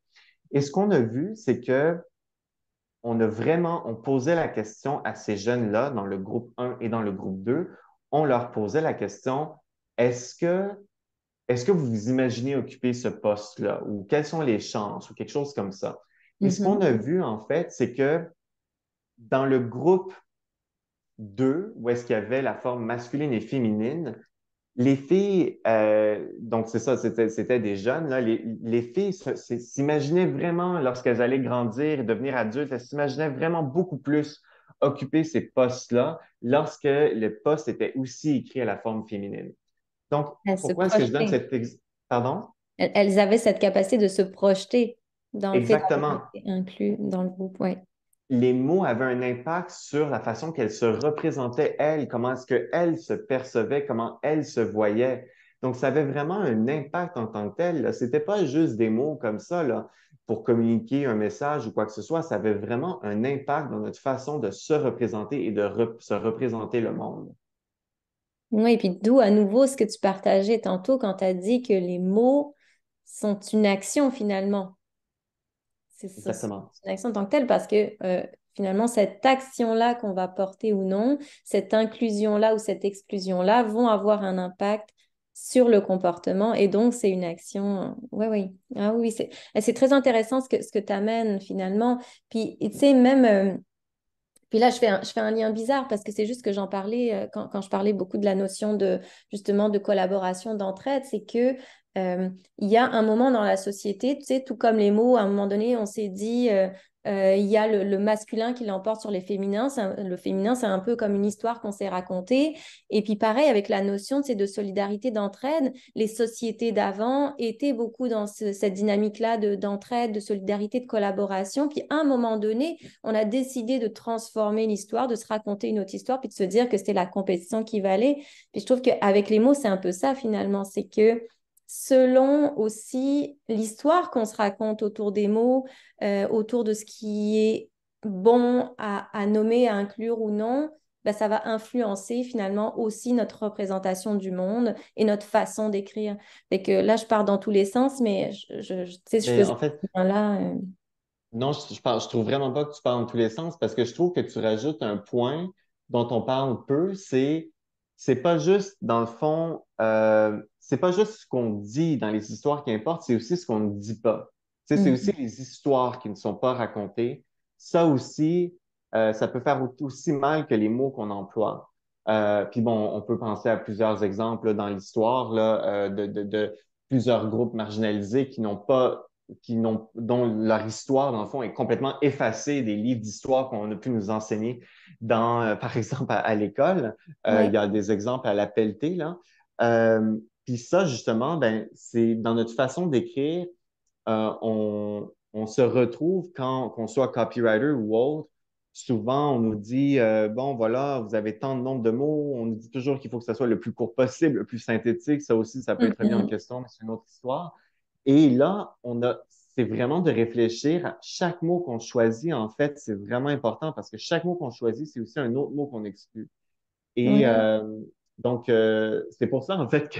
Et ce qu'on a vu, c'est que on posait la question à ces jeunes-là, dans le groupe 1 et dans le groupe 2, on leur posait la question, est-ce que, est-ce que vous vous imaginez occuper ce poste-là? Ou quelles sont les chances? Ou quelque chose comme ça. Et ce qu'on Mhm. a vu, en fait, c'est que dans le groupe 2, où est-ce qu'il y avait la forme masculine et féminine, Les filles, donc c'est ça, c'était des jeunes, là. Les filles s'imaginaient vraiment, lorsqu'elles allaient grandir et devenir adultes, elles s'imaginaient vraiment beaucoup plus occuper ces postes-là lorsque le poste était aussi écrit à la forme féminine. Donc, Elles se pourquoi est-ce que je donne projetaient. Pardon? Elles avaient cette capacité de se projeter dans, tu sais, d'avoir Exactement. été inclus dans le groupe, ouais. Les mots avaient un impact sur la façon qu'elles se représentaient, elles, comment est-ce qu'elles se percevaient, comment elles se voyaient. Donc, ça avait vraiment un impact en tant que tel, là. C'était pas juste des mots comme ça, là, pour communiquer un message ou quoi que ce soit. Ça avait vraiment un impact dans notre façon de se représenter et de se représenter le monde. Oui, et puis d'où à nouveau ce que tu partageais tantôt quand tu as dit que les mots sont une action finalement. C'est ça, c'est Exactement. une action en tant que telle parce que finalement, cette action-là qu'on va porter ou non, cette inclusion-là ou cette exclusion-là vont avoir un impact sur le comportement et donc c'est une action. Oui, oui. Ah oui, c'est très intéressant ce que tu amènes finalement. Puis, tu sais, même. Puis là, je fais un lien bizarre parce que c'est juste que j'en parlais quand je parlais beaucoup de la notion de justement de collaboration, d'entraide, c'est que il y a un moment dans la société, tu sais, tout comme les mots, à un moment donné, on s'est dit il y a le masculin qui l'emporte sur les féminins. Le féminin, c'est un peu comme une histoire qu'on s'est racontée. Et puis pareil avec la notion, tu sais, de solidarité, d'entraide, les sociétés d'avant étaient beaucoup dans cette dynamique-là d'entraide, de solidarité, de collaboration. Puis à un moment donné, on a décidé de transformer l'histoire, de se raconter une autre histoire, puis de se dire que c'était la compétition qui valait. Puis je trouve qu'avec les mots, c'est un peu ça finalement, c'est que selon aussi l'histoire qu'on se raconte autour des mots, autour de ce qui est bon à nommer, à inclure ou non, ben, ça va influencer finalement aussi notre représentation du monde et notre façon d'écrire. Fait que là, je pars dans tous les sens, mais tu sais, je Mais faisais en fait, là. non, je trouve vraiment pas que tu parles dans tous les sens parce que je trouve que tu rajoutes un point dont on parle peu, c'est pas juste dans le fond, c'est pas juste ce qu'on dit dans les histoires qui importent, c'est aussi ce qu'on ne dit pas. Tu sais, c'est aussi Mhm. les histoires qui ne sont pas racontées. Ça aussi, ça peut faire aussi mal que les mots qu'on emploie. Puis bon, on peut penser à plusieurs exemples là, dans l'histoire là, de plusieurs groupes marginalisés dont leur histoire, dans le fond, est complètement effacée des livres d'histoire qu'on a pu nous enseigner par exemple, à l'école. Il Ouais. y a des exemples à la pelletée, là. Puis ça, justement, ben, c'est dans notre façon d'écrire, on se retrouve qu'on soit copywriter ou autre. Souvent, on nous dit, bon, voilà, vous avez tant de nombre de mots. On nous dit toujours qu'il faut que ça soit le plus court possible, le plus synthétique. Ça aussi, ça peut être remis en Mhm. question, mais c'est une autre histoire. Et là, c'est vraiment de réfléchir à chaque mot qu'on choisit. En fait, c'est vraiment important parce que chaque mot qu'on choisit, c'est aussi un autre mot qu'on exclut. Et Ouais. donc, c'est pour ça, en fait, que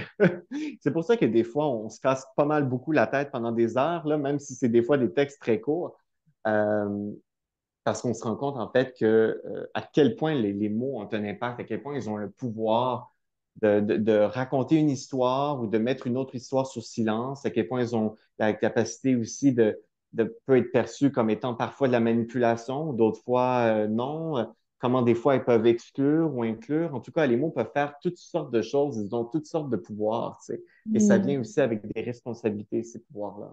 c'est pour ça que des fois, on se casse pas mal beaucoup la tête pendant des heures, là, même si c'est des fois des textes très courts, euh, parce qu'on se rend compte, en fait, à quel point les mots ont un impact, à quel point ils ont le pouvoir de raconter une histoire ou de mettre une autre histoire sur silence, à quel point ils ont la capacité aussi de peut être perçus comme étant parfois de la manipulation, d'autres fois non, comment des fois ils peuvent exclure ou inclure. En tout cas, les mots peuvent faire toutes sortes de choses, ils ont toutes sortes de pouvoirs, tu sais. Et ça Mm. vient aussi avec des responsabilités, ces pouvoirs-là.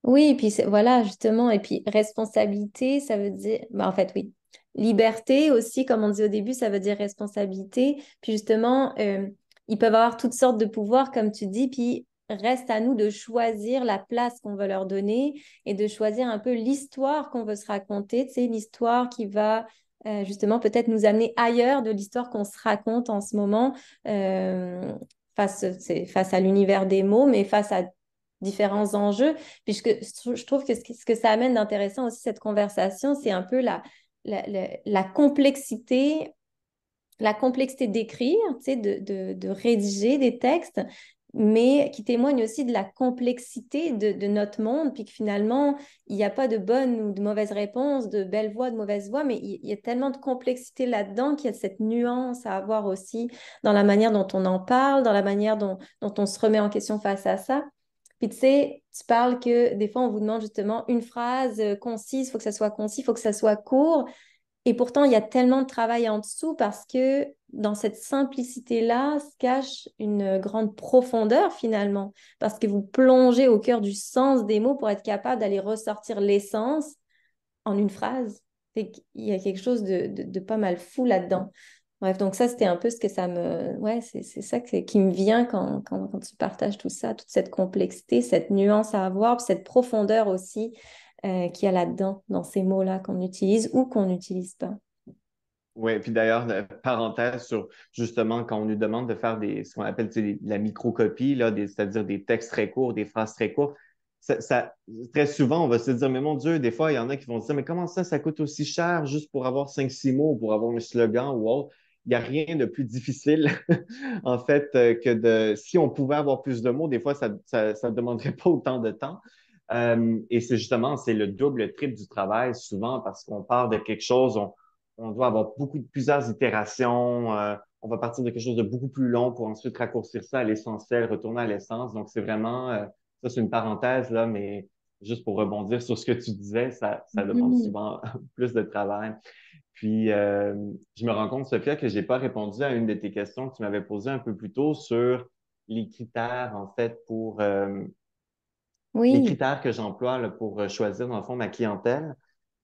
Oui, et puis voilà, justement, et puis responsabilité, ça veut dire, bah, en fait, oui. Liberté aussi, comme on dit au début, ça veut dire responsabilité. Puis justement, ils peuvent avoir toutes sortes de pouvoirs, comme tu dis, puis reste à nous de choisir la place qu'on veut leur donner et de choisir un peu l'histoire qu'on veut se raconter, tu sais, l'histoire qui va justement peut-être nous amener ailleurs de l'histoire qu'on se raconte en ce moment. euh, face à l'univers des mots, mais face à différents enjeux. Puisque je trouve que ce que ça amène d'intéressant aussi, cette conversation, c'est un peu la complexité, la complexité d'écrire, tu sais, de rédiger des textes, mais qui témoigne aussi de la complexité de notre monde, puis que finalement, il n'y a pas de bonne ou de mauvaise réponse, de belle voix, de mauvaise voix, mais il y a tellement de complexité là-dedans qu'il y a cette nuance à avoir aussi dans la manière dont on en parle, dans la manière dont on se remet en question face à ça. Puis tu sais, tu parles que des fois, on vous demande justement une phrase concise, il faut que ça soit concis, il faut que ça soit court. Et pourtant, il y a tellement de travail en dessous parce que dans cette simplicité-là se cache une grande profondeur finalement. Parce que vous plongez au cœur du sens des mots pour être capable d'aller ressortir l'essence en une phrase. Il y a quelque chose de pas mal fou là-dedans. Bref, donc ça, c'était un peu ce que ça me... Ouais, c'est ça qui me vient quand tu partages tout ça, toute cette complexité, cette nuance à avoir, puis cette profondeur aussi qu'il y a là-dedans, dans ces mots-là qu'on utilise ou qu'on n'utilise pas. Oui, puis d'ailleurs, parenthèse sur justement quand on nous demande de faire ce qu'on appelle tu sais, la microcopie, là, c'est-à-dire des textes très courts, des phrases très courtes, très souvent, on va se dire, mais mon Dieu, des fois, il y en a qui vont se dire, mais comment ça coûte aussi cher juste pour avoir 5, 6 mots, pour avoir un slogan ou autre? Il n'y a rien de plus difficile, en fait, si on pouvait avoir plus de mots, des fois, ça ne demanderait pas autant de temps. Et c'est justement, c'est le double, le triple du travail, souvent, parce qu'on part de quelque chose, on doit avoir plusieurs itérations. On va partir de quelque chose de beaucoup plus long pour ensuite raccourcir ça à l'essentiel, retourner à l'essence. Donc, c'est vraiment, ça, c'est une parenthèse, là, mais juste pour rebondir sur ce que tu disais, ça demande Mhm. souvent plus de travail. Puis, je me rends compte, Sophia, que j'ai pas répondu à une de tes questions que tu m'avais posées un peu plus tôt sur les critères, en fait, les Oui, critères que j'emploie là, pour choisir, dans le fond, ma clientèle.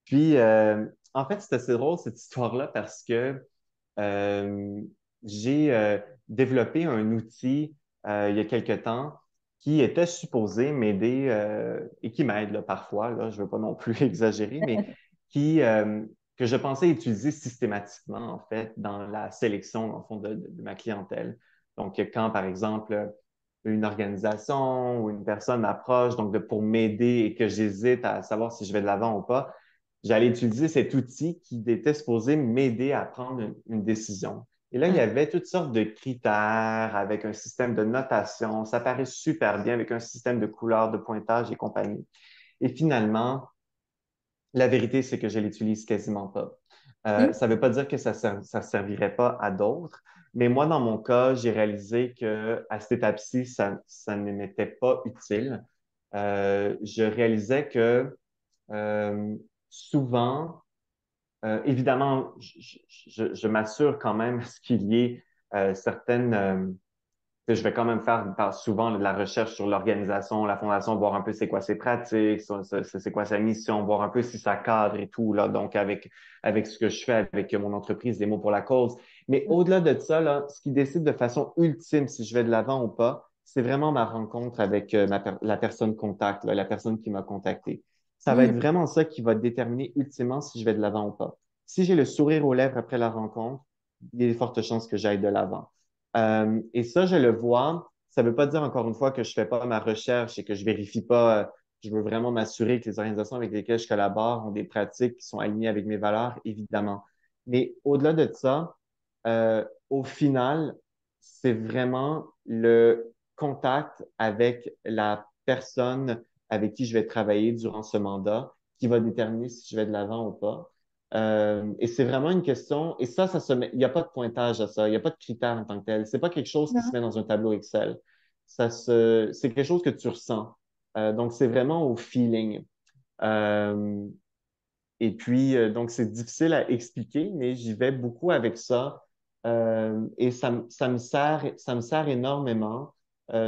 Puis, en fait, c'est assez drôle, cette histoire-là, parce que euh, j'ai développé un outil il y a quelque temps qui était supposé m'aider et qui m'aide là, parfois, là, je ne veux pas non plus exagérer, mais qui, que je pensais utiliser systématiquement, en fait, dans la sélection, en fond, de ma clientèle. Donc, quand, par exemple, une organisation ou une personne m'approche, donc pour m'aider et que j'hésite à savoir si je vais de l'avant ou pas, j'allais utiliser cet outil qui était supposé m'aider à prendre une décision. Et là, il y ah, avait toutes sortes de critères avec un système de notation. Ça paraît super bien avec un système de couleurs, de pointage et compagnie. Et finalement, la vérité, c'est que je l'utilise quasiment pas. hmm, Ça ne veut pas dire que ça servirait pas à d'autres, mais moi, dans mon cas, j'ai réalisé que à cette étape-ci, ça ne m'était pas utile. Je réalisais que euh, souvent, évidemment, je m'assure quand même à ce qu'il y ait certaines je vais quand même faire souvent de la recherche sur l'organisation, la fondation, voir un peu c'est quoi ses pratiques, c'est quoi sa mission, voir un peu si ça cadre et tout, là, donc avec ce que je fais avec mon entreprise, des mots pour la cause. Mais au-delà de ça, là, ce qui décide de façon ultime si je vais de l'avant ou pas, c'est vraiment ma rencontre avec la personne contact, là, la personne qui m'a contacté. Ça va hmm, être vraiment ça qui va déterminer ultimement si je vais de l'avant ou pas. Si j'ai le sourire aux lèvres après la rencontre, il y a de fortes chances que j'aille de l'avant. Et ça, je le vois. Ça ne veut pas dire encore une fois que je fais pas ma recherche et que je vérifie pas. Je veux vraiment m'assurer que les organisations avec lesquelles je collabore ont des pratiques qui sont alignées avec mes valeurs, évidemment. Mais au-delà de ça, au final, c'est vraiment le contact avec la personne avec qui je vais travailler durant ce mandat qui va déterminer si je vais de l'avant ou pas. Et c'est vraiment une question, et ça se met, il n'y a pas de pointage à ça, il n'y a pas de critère en tant que tel. C'est pas quelque chose qui se non. met dans un tableau Excel. C'est quelque chose que tu ressens. Donc, c'est vraiment au feeling. Euh, et puis, donc, c'est difficile à expliquer, mais j'y vais beaucoup avec ça. Et ça me sert énormément.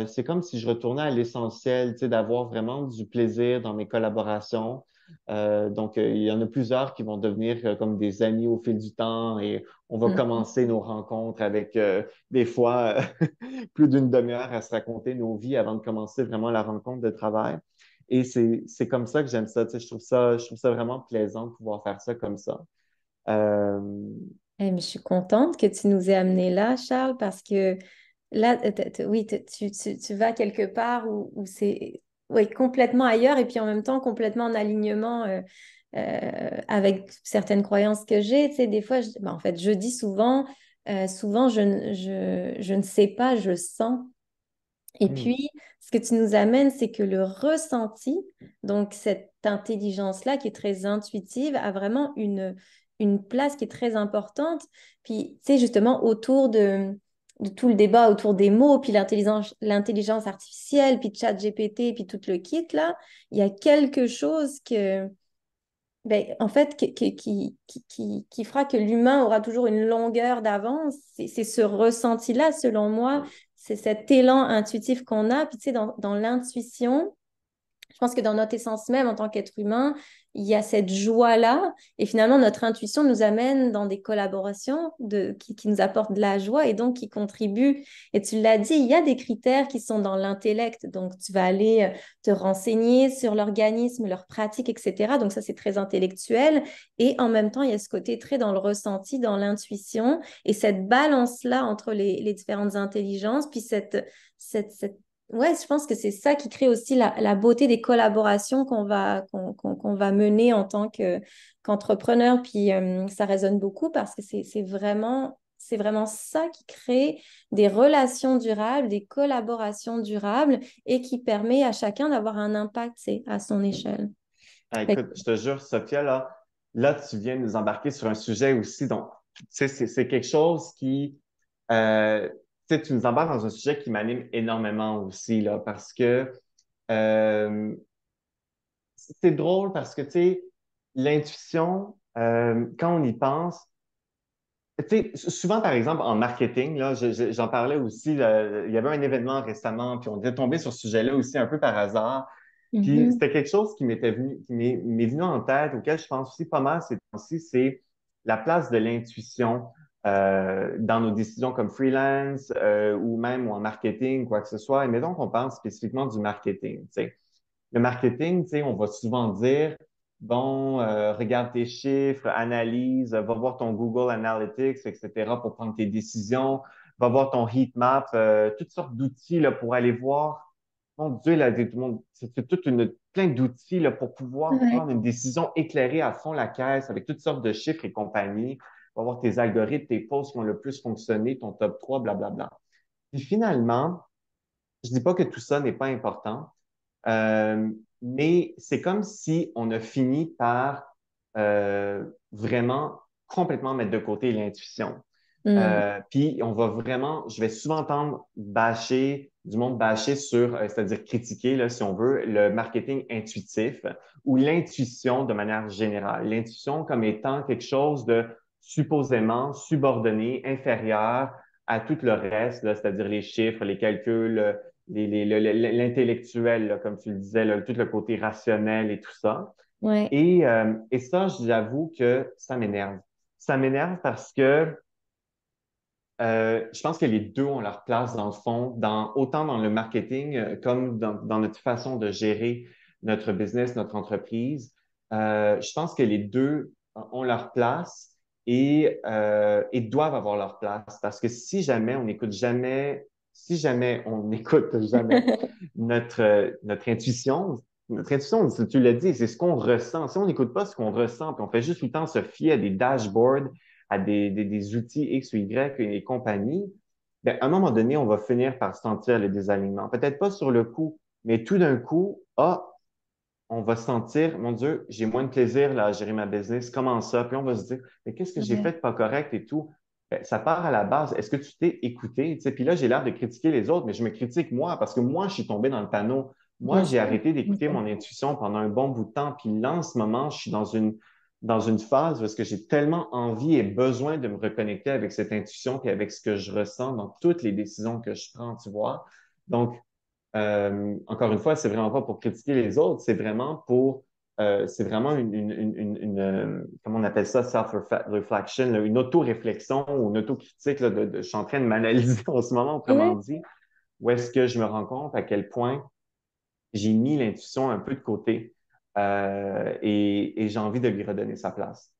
C'est comme si je retournais à l'essentiel, tu sais, d'avoir vraiment du plaisir dans mes collaborations. Donc, il y en a plusieurs qui vont devenir comme des amis au fil du temps et on va Hmm. commencer nos rencontres avec des fois plus d'une demi-heure à se raconter nos vies avant de commencer vraiment la rencontre de travail. Et c'est comme ça que j'aime ça. Tu sais, je trouve ça vraiment plaisant de pouvoir faire ça comme ça. Euh, Mais je suis contente que tu nous aies amenés là, Charles, parce que là, oui, tu vas quelque part où c'est ouais, complètement ailleurs et puis en même temps complètement en alignement avec certaines croyances que j'ai. Tu sais, des fois, ben, en fait, je dis souvent, souvent je ne sais pas, je sens. Et hmm, puis, ce que tu nous amènes, c'est que le ressenti, donc cette intelligence-là qui est très intuitive, a vraiment une place qui est très importante. Puis, tu sais, justement, autour de tout le débat autour des mots, puis l'intelligence artificielle, puis ChatGPT, puis tout le kit, là, il y a quelque chose que ben, en fait, qui fera que l'humain aura toujours une longueur d'avance, c'est ce ressenti-là, selon moi, c'est cet élan intuitif qu'on a. Puis, tu sais, dans l'intuition, je pense que dans notre essence même, en tant qu'être humain, il y a cette joie-là. Et finalement, notre intuition nous amène dans des collaborations qui nous apportent de la joie et donc qui contribuent. Et tu l'as dit, il y a des critères qui sont dans l'intellect. Donc, tu vas aller te renseigner sur l'organisme, leurs pratiques, etc. Donc, ça, c'est très intellectuel. Et en même temps, il y a ce côté très dans le ressenti, dans l'intuition. Et cette balance-là entre les différentes intelligences, puis cette ouais, je pense que c'est ça qui crée aussi la beauté des collaborations qu'on va mener en tant qu'entrepreneur. Puis ça résonne beaucoup parce que c'est vraiment ça qui crée des relations durables, des collaborations durables et qui permet à chacun d'avoir un impact, c'est, à son échelle. Ah, Fait que- écoute, je te jure, Sophia, là, tu viens de nous embarquer sur un sujet aussi dont, tu sais, c'est quelque chose qui, euh, tu sais, tu nous embarques dans un sujet qui m'anime énormément aussi, là, parce que euh, c'est drôle parce que, tu sais, l'intuition, quand on y pense, tu sais, souvent, par exemple, en marketing, là, j'en parlais aussi, il y avait un événement récemment, puis on était tombé sur ce sujet-là aussi un peu par hasard. Puis Mhm. c'était quelque chose qui m'est venu en tête, auquel je pense aussi pas mal ces temps-ci, c'est la place de l'intuition dans nos décisions comme freelance ou même en marketing, quoi que ce soit. Et mettons qu'on parle spécifiquement du marketing. Tu sais. Le marketing, tu sais, on va souvent dire, bon, regarde tes chiffres, analyse, va voir ton Google Analytics, etc. pour prendre tes décisions, va voir ton heat map, toutes sortes d'outils là, pour aller voir. Mon Dieu, là, tout le monde, c'est toute une plein d'outils là, pour pouvoir Ouais. prendre une décision éclairée à fond la caisse avec toutes sortes de chiffres et compagnie. Va voir tes algorithmes, tes posts qui ont le plus fonctionné, ton top 3, blablabla. Puis finalement, je dis pas que tout ça n'est pas important, euh, mais c'est comme si on a fini par vraiment complètement mettre de côté l'intuition. Mm. Puis on va vraiment, je vais souvent entendre bâcher, du monde bâcher sur, c'est-à-dire critiquer, là, si on veut, le marketing intuitif ou l'intuition de manière générale. L'intuition comme étant quelque chose de supposément subordonné, inférieur à tout le reste, là, c'est-à-dire les chiffres, les calculs, l'intellectuel, là, comme tu le disais, là, tout le côté rationnel et tout ça. Ouais. Et ça, j'avoue que ça m'énerve. Ça m'énerve parce que je pense que les deux ont leur place dans le fond, autant dans le marketing comme dans notre façon de gérer notre business, notre entreprise. Je pense que les deux ont leur place et doivent avoir leur place parce que si jamais on n'écoute jamais notre intuition, notre intuition, tu l'as dit, c'est ce qu'on ressent. Si on n'écoute pas ce qu'on ressent, puis on fait juste tout le temps se fier à des dashboards, à des outils X ou Y et compagnie, ben, à un moment donné, on va finir par sentir le désalignement. Peut-être pas sur le coup, mais tout d'un coup, on va sentir, mon Dieu, j'ai moins de plaisir là, à gérer ma business. Comment ça? Puis on va se dire, mais qu'est-ce que j'ai Ouais. fait de pas correct et tout? Ben, ça part à la base. Est-ce que tu t'es écouté? Tu sais, puis là, j'ai l'air de critiquer les autres, mais je me critique moi parce que moi, je suis tombé dans le panneau. Moi, Bien j'ai sûr. arrêté Bien d'écouter sûr. mon intuition pendant un bon bout de temps. Puis là, en ce moment, je suis dans une phase parce que j'ai tellement envie et besoin de me reconnecter avec cette intuition et avec ce que je ressens dans toutes les décisions que je prends, tu vois. Donc, encore une fois, c'est vraiment pas pour critiquer les autres, c'est vraiment comment on appelle ça, self-reflection, là, une auto-réflexion ou une auto-critique, là, je suis en train de m'analyser en ce moment, autrement Ouais. dit, où est-ce que je me rends compte à quel point j'ai mis l'intuition un peu de côté, et j'ai envie de lui redonner sa place.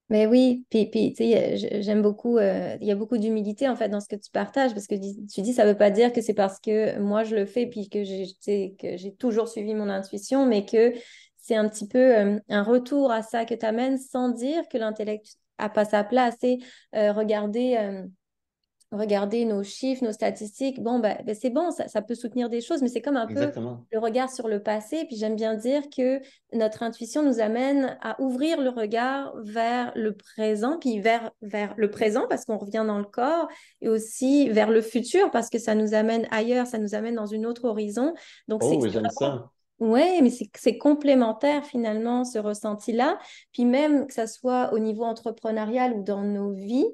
Mais oui, puis tu sais, j'aime beaucoup, il y a beaucoup d'humilité en fait dans ce que tu partages parce que tu dis, ça veut pas dire que c'est parce que moi je le fais puis que tu sais, que j'ai toujours suivi mon intuition, mais que c'est un petit peu un retour à ça que tu amènes sans dire que l'intellect a pas sa place et regarder nos chiffres, nos statistiques, bon, ben, c'est bon, ça peut soutenir des choses, mais c'est comme un peu Exactement. le regard sur le passé. Puis j'aime bien dire que notre intuition nous amène à ouvrir le regard vers le présent, puis vers le présent parce qu'on revient dans le corps, et aussi vers le futur parce que ça nous amène ailleurs, ça nous amène dans une autre horizon. Donc Oh, c'est oui, j'aime vraiment ça. Ouais, mais c'est complémentaire finalement, ce ressenti-là. Puis même que ça soit au niveau entrepreneurial ou dans nos vies,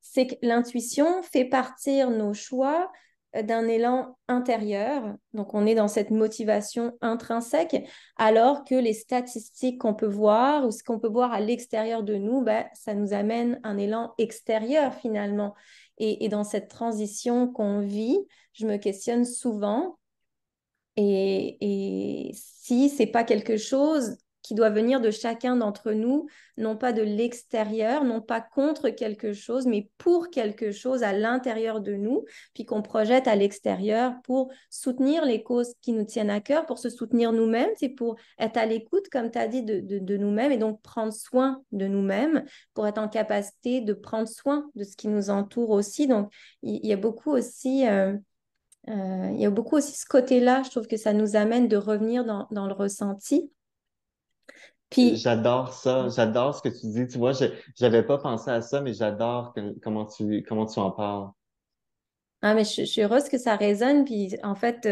c'est que l'intuition fait partir nos choix d'un élan intérieur. Donc, on est dans cette motivation intrinsèque, alors que les statistiques qu'on peut voir ou ce qu'on peut voir à l'extérieur de nous, ben, ça nous amène un élan extérieur finalement. Et dans cette transition qu'on vit, je me questionne souvent et si c'est pas quelque chose qui doit venir de chacun d'entre nous, non pas de l'extérieur, non pas contre quelque chose, mais pour quelque chose à l'intérieur de nous, puis qu'on projette à l'extérieur pour soutenir les causes qui nous tiennent à cœur, pour se soutenir nous-mêmes, c'est pour être à l'écoute, comme tu as dit, de nous-mêmes et donc prendre soin de nous-mêmes pour être en capacité de prendre soin de ce qui nous entoure aussi. Donc, il y a beaucoup aussi il y a beaucoup aussi ce côté-là, je trouve que ça nous amène de revenir dans le ressenti. Puis, J'adore ça, j'adore ce que tu dis. Tu vois, j'avais pas pensé à ça, mais j'adore comment tu en parles. ah, mais je suis heureuse que ça résonne. Puis, en fait, tu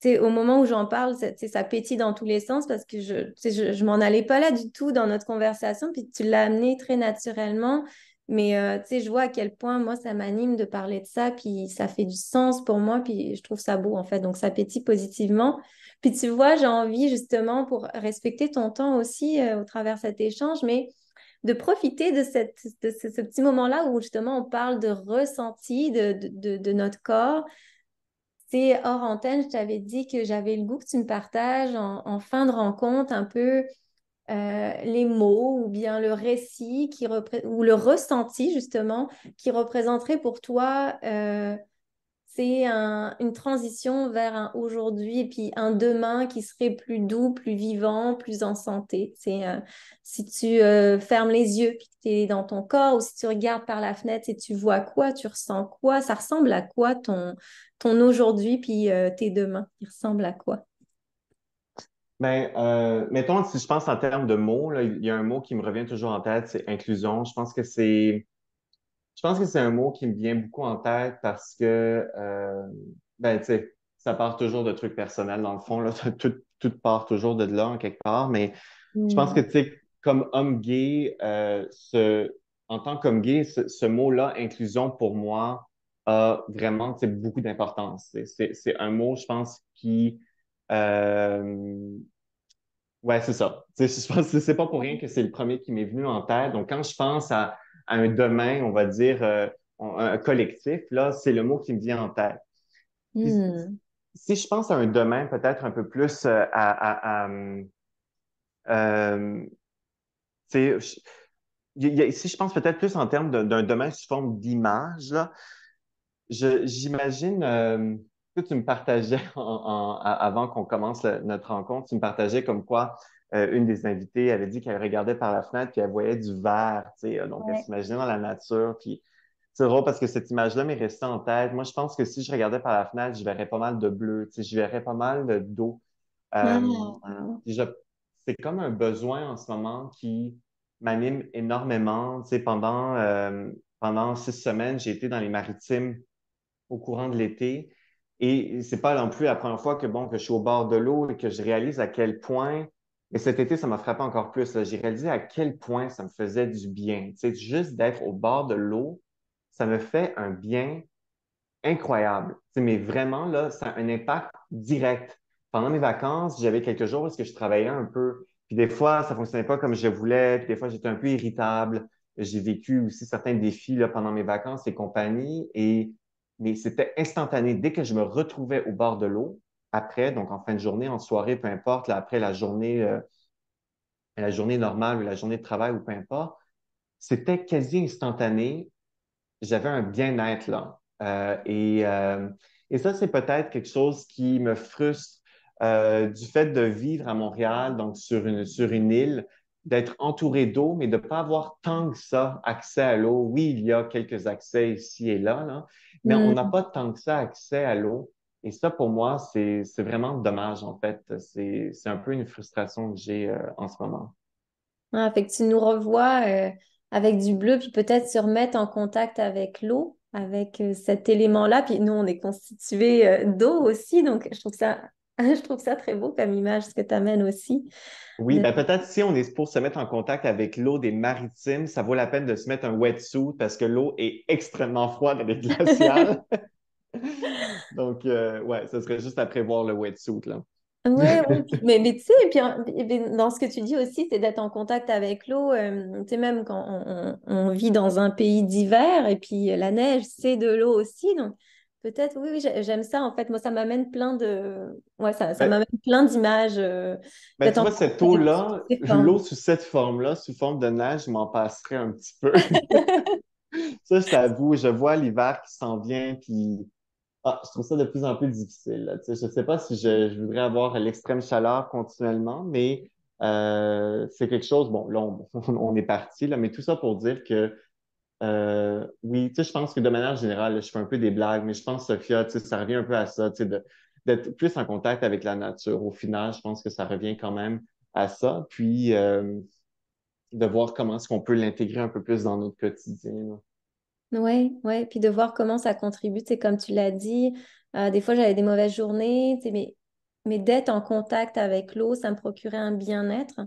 sais, au moment où j'en parle, tu sais, ça pétille dans tous les sens parce que tu sais, je m'en allais pas là du tout dans notre conversation. Puis, tu l'as amené très naturellement. Mais, tu sais, je vois à quel point, moi, ça m'anime de parler de ça. Puis, ça fait du sens pour moi. Puis, je trouve ça beau, en fait. Donc, ça pétille positivement. Puis, tu vois, j'ai envie, justement, pour respecter ton temps aussi au travers de cet échange, mais de profiter de, ce petit moment-là où, justement, on parle de ressenti de notre corps. C'est hors antenne, je t'avais dit que j'avais le goût que tu me partages en fin de rencontre un peu les mots ou bien le récit ou le ressenti justement qui représenterait pour toi c'est une transition vers un aujourd'hui et puis un demain qui serait plus doux, plus vivant, plus en santé. C'est si tu fermes les yeux puis que tu es dans ton corps ou si tu regardes par la fenêtre et tu vois quoi, tu ressens quoi, ça ressemble à quoi ton aujourd'hui puis tes demain, ils ressemblent à quoi? Ben, mettons, si je pense en termes de mots, là, il y a un mot qui me revient toujours en tête, c'est inclusion. Je pense que c'est un mot qui me vient beaucoup en tête parce que, ben, tu sais, ça part toujours de trucs personnels dans le fond, là. Tout part toujours de là, en quelque part. Mais je pense que, Hmm. tu sais, comme homme gay, en tant qu'homme gay, ce mot-là, inclusion, pour moi, a vraiment, tu sais, beaucoup d'importance. C'est un mot, je pense, euh, ouais, c'est ça. Tu sais, je pense que c'est pas pour rien que c'est le premier qui m'est venu en tête. Donc, quand je pense à un domaine, on va dire, un collectif, là, c'est le mot qui me vient en tête. Puis, Hmm. si je pense à un domaine peut-être un peu plus euh, tu sais, si je pense peut-être plus en termes d'un domaine sous forme d'image, là, j'imagine que tu me partageais avant qu'on commence notre rencontre, tu me partageais comme quoi une des invitées avait dit qu'elle regardait par la fenêtre puis elle voyait du vert, tu sais, donc elle Ouais. s'imaginait dans la nature. Puis c'est drôle parce que cette image-là m'est restée en tête. Moi, je pense que si je regardais par la fenêtre, je verrais pas mal de bleu, tu sais, je verrais pas mal d'eau. Ah, Euh, wow. puis c'est comme un besoin en ce moment qui m'anime énormément. Tu sais, pendant 6 semaines, j'ai été dans les maritimes au courant de l'été. Et c'est pas non plus la première fois que, bon, que je suis au bord de l'eau et que je réalise à quel point, et cet été, ça m'a frappé encore plus, là. J'ai réalisé à quel point ça me faisait du bien. Tu sais, juste d'être au bord de l'eau, ça me fait un bien incroyable. Tu sais, mais vraiment, là, ça a un impact direct. Pendant mes vacances, j'avais quelques jours où est-ce que je travaillais un peu. Puis des fois, ça fonctionnait pas comme je voulais. Puis des fois, j'étais un peu irritable. J'ai vécu aussi certains défis là, pendant mes vacances et compagnie. Mais c'était instantané. Dès que je me retrouvais au bord de l'eau, après, donc en fin de journée, en soirée, peu importe, là, après la journée normale ou la journée de travail ou peu importe, c'était quasi instantané, j'avais un bien-être là. Et ça, c'est peut-être quelque chose qui me frustre du fait de vivre à Montréal, donc sur une île, d'être entouré d'eau, mais de ne pas avoir tant que ça accès à l'eau. Oui, il y a quelques accès ici et là, là, mais on n'a Hmm. pas tant que ça accès à l'eau. Et ça, pour moi, c'est vraiment dommage, en fait. C'est un peu une frustration que j'ai en ce moment. Ah, fait que tu nous revois avec du bleu, puis peut-être se remettre en contact avec l'eau, avec cet élément-là. Puis nous, on est constitué d'eau aussi, donc je trouve ça Je trouve ça très beau comme image, ce que tu amènes aussi. Oui, De- ben peut-être si on est pour se mettre en contact avec l'eau des maritimes, ça vaut la peine de se mettre un wetsuit parce que l'eau est extrêmement froide, elle est glaciale. Donc, ouais, ce serait juste à prévoir le wetsuit, là. Ouais, ouais. Mais tu sais, et puis, et puis, dans ce que tu dis aussi, c'est d'être en contact avec l'eau. Tu sais, même quand on vit dans un pays d'hiver, et puis la neige, c'est de l'eau aussi. Donc, peut-être, oui, oui, j'aime ça. En fait, moi, ça m'amène plein de... Ouais, ça Ben, m'amène plein d'images ben, d'être tu en vois, contact cette avec toutes eau-là, ces l'eau formes. sous cette forme-là, sous forme de neige, je m'en passerais un petit peu. Ça, je t'avoue, je vois l'hiver qui s'en vient, puis je trouve ça de plus en plus difficile, là. Tu sais, je sais pas si je voudrais avoir l'extrême chaleur continuellement, mais c'est quelque chose, bon, là, on est parti, là, mais tout ça pour dire que oui, tu sais, je pense que de manière générale, là, je fais un peu des blagues, mais je pense, Sophia, tu sais, ça revient un peu à ça, tu sais, d'être plus en contact avec la nature. Au final, je pense que ça revient quand même à ça, puis de voir comment est-ce qu'on peut l'intégrer un peu plus dans notre quotidien, là. Ouais, ouais. Puis de voir comment ça contribue. C'est comme tu l'as dit, des fois, j'avais des mauvaises journées, tu sais, mais d'être en contact avec l'eau, ça me procurait un bien-être.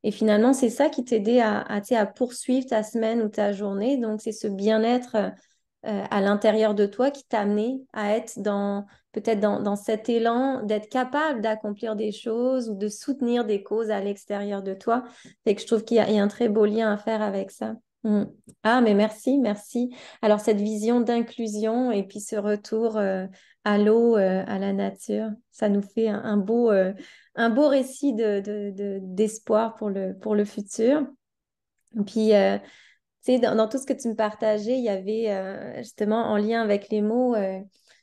Et finalement, c'est ça qui t'aidait tu sais, à poursuivre ta semaine ou ta journée. Donc, c'est ce bien-être à l'intérieur de toi qui t'a amené à être peut-être dans cet élan d'être capable d'accomplir des choses ou de soutenir des causes à l'extérieur de toi. Et que je trouve qu'il y a un très beau lien à faire avec ça. Mm. Ah, mais merci, merci. Alors, cette vision d'inclusion et puis ce retour à l'eau, à la nature, ça nous fait un beau récit d'espoir pour le futur. Puis, tu sais, dans tout ce que tu me partageais, il y avait justement en lien avec les mots,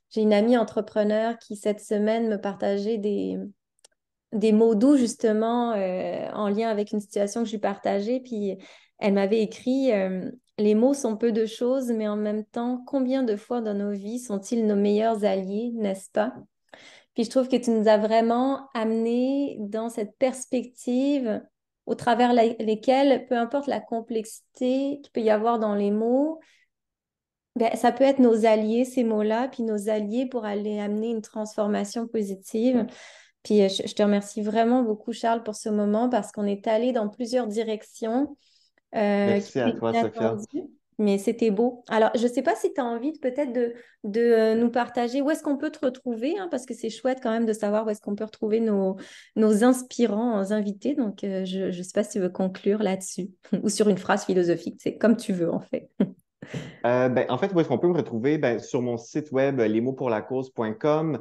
j'ai une amie entrepreneur qui cette semaine me partageait des mots doux justement en lien avec une situation que je lui partageais. Puis elle m'avait écrit, les mots sont peu de choses, mais en même temps, combien de fois dans nos vies sont-ils nos meilleurs alliés, n'est-ce pas? Puis je trouve que tu nous as vraiment amené dans cette perspective au travers lesquelles, peu importe la complexité qu'il peut y avoir dans les mots, ben, ça peut être nos alliés, ces mots-là, puis nos alliés pour aller amener une transformation positive. Puis je te remercie vraiment beaucoup, Charles, pour ce moment parce qu'on est allé dans plusieurs directions qui Merci à étaient toi, Sophia. inattendues, mais c'était beau. Alors, je ne sais pas si tu as envie peut-être de nous partager où est-ce qu'on peut te retrouver, hein, parce que c'est chouette quand même de savoir où est-ce qu'on peut retrouver nos inspirants invités. Donc, je ne sais pas si tu veux conclure là-dessus ou sur une phrase philosophique. C'est comme tu veux, en fait. Ben, en fait, où est-ce qu'on peut me retrouver? Ben, sur mon site web, lesmotspourlacause.com,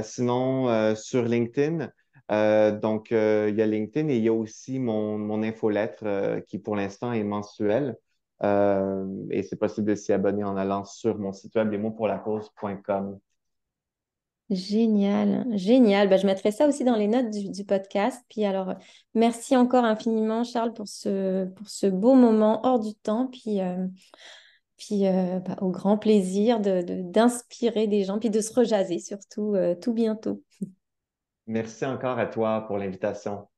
sinon sur LinkedIn. Il y a LinkedIn et il y a aussi mon infolettre qui, pour l'instant, est mensuelle. Et c'est possible de s'y abonner en allant sur mon site web, lesmotspourlacause.com. Génial, génial. Bah, je mettrai ça aussi dans les notes du podcast. Puis alors, merci encore infiniment, Charles, pour ce beau moment hors du temps. Puis bah, au grand plaisir d'inspirer des gens, puis de se rejaser surtout tout bientôt. Merci encore à toi pour l'invitation.